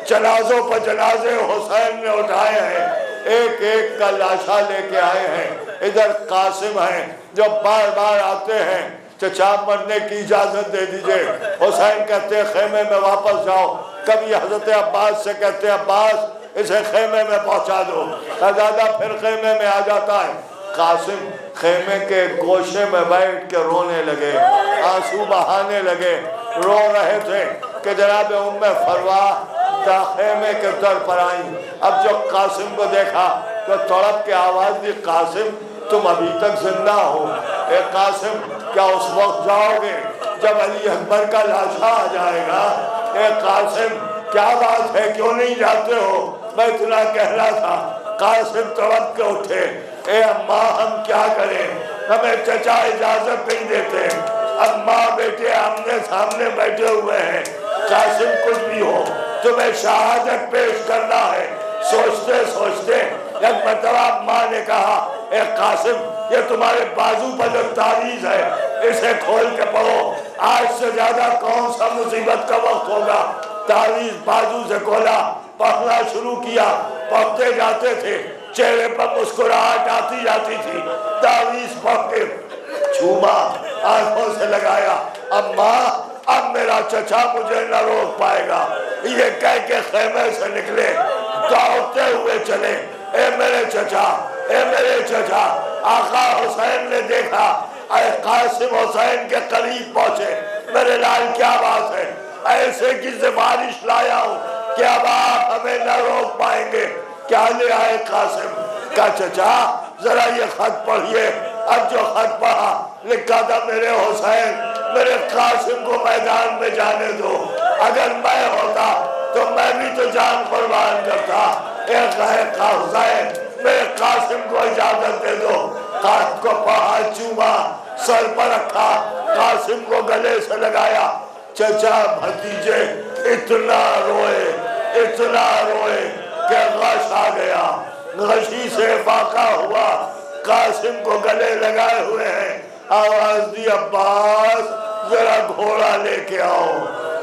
جنازوں پر جنازے حسین نے اٹھائے ہیں، ایک ایک کا لاشا لے کے آئے ہیں۔ ادھر قاسم ہیں جو بار بار آتے ہیں، چچا مرنے کی اجازت دے دیجئے۔ حسین کہتے ہیں خیمے میں واپس جاؤ۔ کبھی حضرت عباس سے کہتے ہیں عباس اسے خیمے میں پہنچا دو، شہزادہ پھر خیمے میں آ جاتا ہے۔ قاسم خیمے کے گوشے میں بیٹھ کے رونے لگے، آنسو بہانے لگے، رو رہے تھے کہ جناب ام فروا خیمے کے در پر آئیں۔ اب جب قاسم کو دیکھا تو تڑپ کے آواز دی، قاسم تم ابھی تک زندہ ہو؟ اے قاسم کیا اس وقت جاؤ گے جب علی اکبر کا لاشا آ جائے گا؟ اے قاسم کیا بات ہے، کیوں نہیں جاتے ہو؟ میں اتنا کہہ رہا تھا۔ قاسم تڑپ کے اٹھے، اے اماں ہم کیا کریں، ہمیں چچا اجازت نہیں دیتے، اب ماں بیٹے آمنے سامنے بیٹھے ہوئے ہیں، قاسم کچھ بھی ہو تمہیں شہادت پیش کرنا ہے۔ سوچتے سوچتے ایک مرتبہ ماں نے کہا، اے قاسم یہ تمہارے بازو پر جو تعویذ ہے اسے کھول کے پڑھو، آج سے زیادہ کون سا مصیبت کا وقت ہوگا۔ تعویذ بازو سے کھولا، پڑھنا شروع کیا، پڑھتے جاتے تھے، چہرے پر مسکراہٹ آتی جاتی تھی، تعویذ پڑھ کے چھوما، آنکھوں سے لگایا، اب ماں اب میرا چچا مجھے نہ روک پائے گا۔ یہ کہہ کے خیمے سے نکلے، دوڑتے ہوئے چلے، اے میرے چچا، اے میرے چچا۔ آقا حسین نے دیکھا، اے قاسم حسین کے قریب پہنچے، میرے لال کیا بات ہے، ایسے کی سفارش لایا ہوں کہ اب آپ ہمیں نہ روک پائیں گے۔ کیا لے آئے قاسم؟ کہا چچا ذرا یہ خط پڑھیے۔ اب جو خط پڑھا لکھا تھا، میرے حسین میرے قاسم کو میدان میں جانے دو، اگر میں ہوتا تو میں بھی تو جان قربان کرتا۔ اے حسین میرے قاسم کو اجازت دے دو۔ خط کو پڑھا، چوما، سر پر رکھا، قاسم کو گلے سے لگایا۔ چچا بھتیجے اتنا روئے کہ غش آ گیا، غشی سے فاقہ ہوا، قاسم کو گلے لگائے ہوئے ہیں۔ آواز دی عباس ذرا گھوڑا لے کے آؤ۔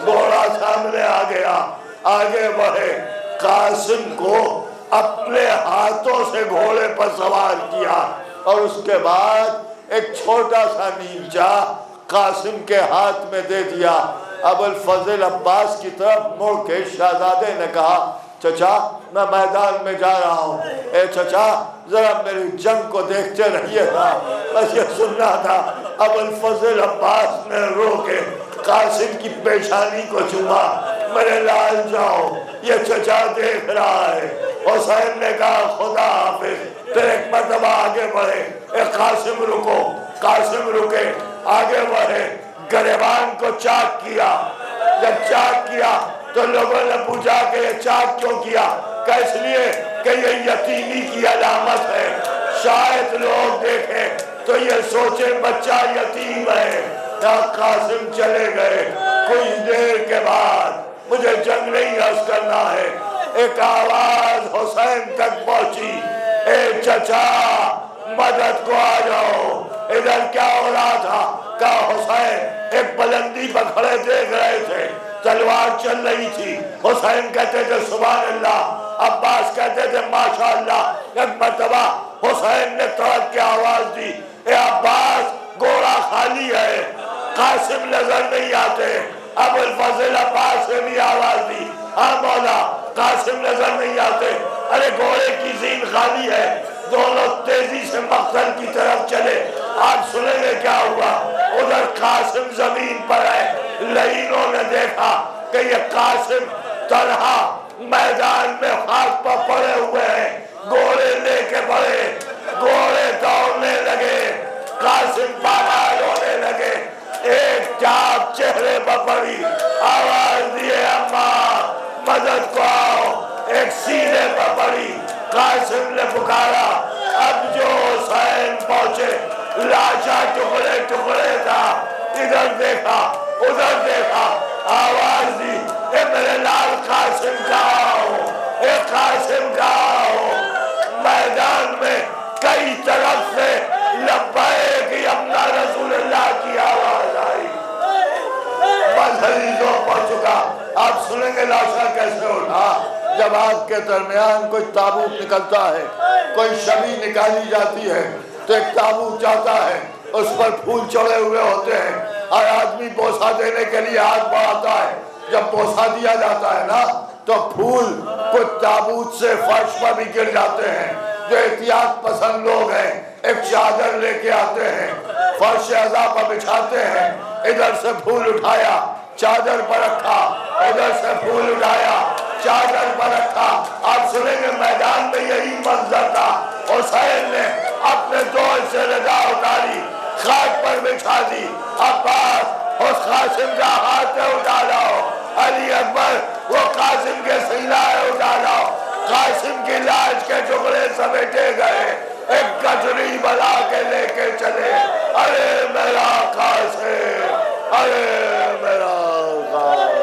گھوڑا سامنے آ گیا، آگے بڑھے، قاسم کو اپنے ہاتھوں سے گھوڑے پر سوار کیا اور اس کے بعد ایک چھوٹا سا نیمچہ قاسم کے ہاتھ میں دے دیا۔ ابو الفضل عباس کی طرف مڑ کے شہزادے نے کہا چچا میں میدان میں جا رہا ہوں، اے چچا ذرا میری جنگ کو دیکھتے رہیے گا، بس یہ سننا تھا۔ ابو الفضل عباس نے رو کے قاسم کی پیشانی کو چوما، میرے لال جاؤ یہ چچا دیکھ رہا ہے۔ حسین نے کہا خدا حافظ، پھر ایک مرتبہ آگے بڑھے، اے قاسم رکو۔ قاسم رکے، آگے بڑھے، گریبان کو چاک کیا۔ جب چاک کیا تو لوگوں نے پوچھا کہ یہ چاک کیوں کیا؟ کہ اس لیے کہ یہ یتیمی کی علامت ہے، شاید لوگ دیکھیں تو یہ سوچیں بچہ یتیم ہے۔ قاسم چلے گئے، کچھ دیر کے بعد مجھے جنگ نہیں عرض کرنا ہے، ایک آواز حسین تک پہنچی، اے چچا مدد کو آ جاؤ۔ ادھر کیا ہو رہا تھا؟ کہا حسین ایک بلندی پر کھڑے دیکھ رہے تھے، تلوار چل رہی تھی، حسین کہتے تھے سبحان اللہ، عباس کہتے تھے ماشاءاللہ۔ ایک مرتبہ حسین نے تڑپ کے آواز دی، اے عباس گھوڑا خالی ہے، قاسم نظر نہیں آتے۔ ابو الفضل عباس نے بھی آواز دی، ہاں مولا قاسم نظر نہیں آتے۔ ارے گھوڑے کی زین خالی ہے۔ دونوں تیزی سے مقتل کی طرف چلے۔ آپ سنیں گے کیا ہوا؟ ادھر قاسم زمین پر ہے، لعینوں نے دیکھا کہ یہ قاسم طلحہ میدان میں خاک پر پڑے ہوئے ہیں، گھوڑے لے کے بڑھے، گھوڑے دوڑنے لگے، قاسم پامال ہونے لگے۔ ایک چاپ چہرے پر پڑی، آواز دیے اماں مدد کو آؤ۔ ایک سینے پر پڑی، قاسم نے پکارا۔ اب جو حسین پہنچے، لاشا ٹکڑے ٹکڑے تھا، ادھر دیکھا ادھر دیکھا، آواز دی، اے میرے لال قاسم کہاں ہو، اے قاسم کہاں ہو؟ میدان میں کئی طرف سے لبیک یا رسول اللہ کی آواز آئی۔ بس حدیثوں پہنچ چکا۔ آپ سنیں گے لاشا کیسے اٹھا۔ جب آپ کے درمیان کوئی تابوت نکلتا ہے، کوئی شبی نکالی جاتی ہے تو ایک تابوت جاتا ہے، اس پر پھول چڑھے ہوئے ہوتے ہیں، اور آدمی بوسہ دینے کے لیے ہاتھ بڑھاتا ہے۔ جب بوسہ دیا جاتا ہے نا تو پھول کچھ تابوت سے فرش پر بھی گر جاتے ہیں۔ جو احتیاط پسند لوگ ہیں ایک چادر لے کے آتے ہیں، فرش عزا پر بچھاتے ہیں، ادھر سے پھول اٹھایا چادر پر رکھا، ادھر سے پھول اٹھایا چادر پر رکھا۔ آپ سنیں گے میدان میں یہی منظر تھا۔ حسین نے اپنے دور سے رضا اتاری، خاک پر بچھا دی۔ عباس اس قاسم کا ہاتھ اٹھا لاؤ، علی اکبر وہ قاسم کے سینہ اٹھا لاؤ۔ قاسم کی لاش کے ٹکڑے سمیٹے گئے، ایک گٹری بنا کے لے کے چلے۔ ارے میرا قاسم، ارے میرا قاسم۔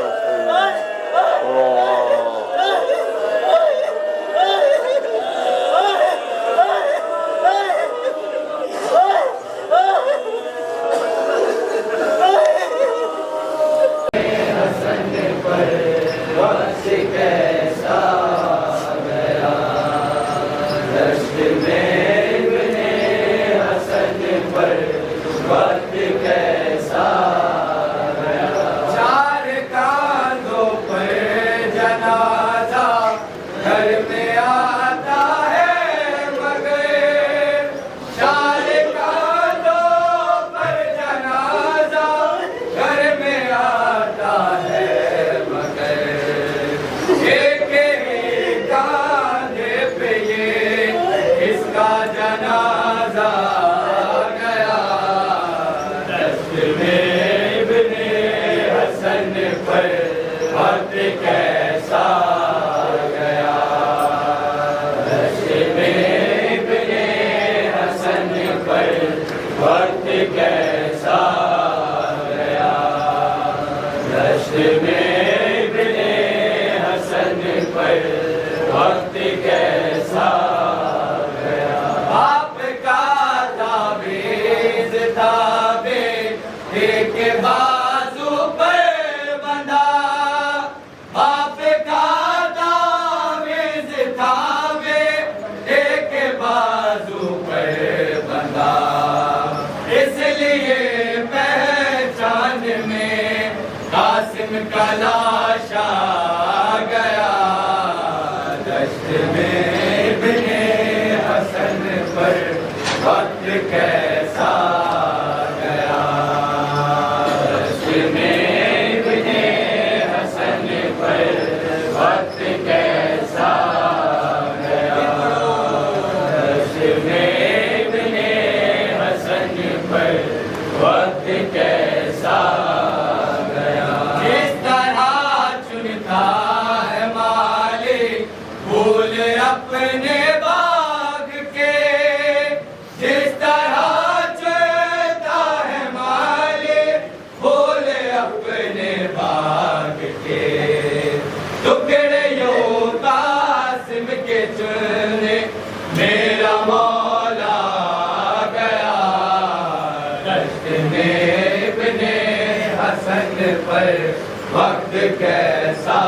کے بعد قاسم کا لاشا گیا دشت میں ابن حسن پر وقت کیسا گیا دشت میں ابن حسن پر وقت کیسا گیا دشت میں ابن حسن پر وقت کیسا گیا کس طرح چنتا ہے مالک پھول اپنے باغ کے جس طرح چنتا ہے مالک پھول اپنے باغ کے ٹکڑے یوں قاسم کے چنے میرا مولا گیا دشت میں ابن حسن پر وقت کیسا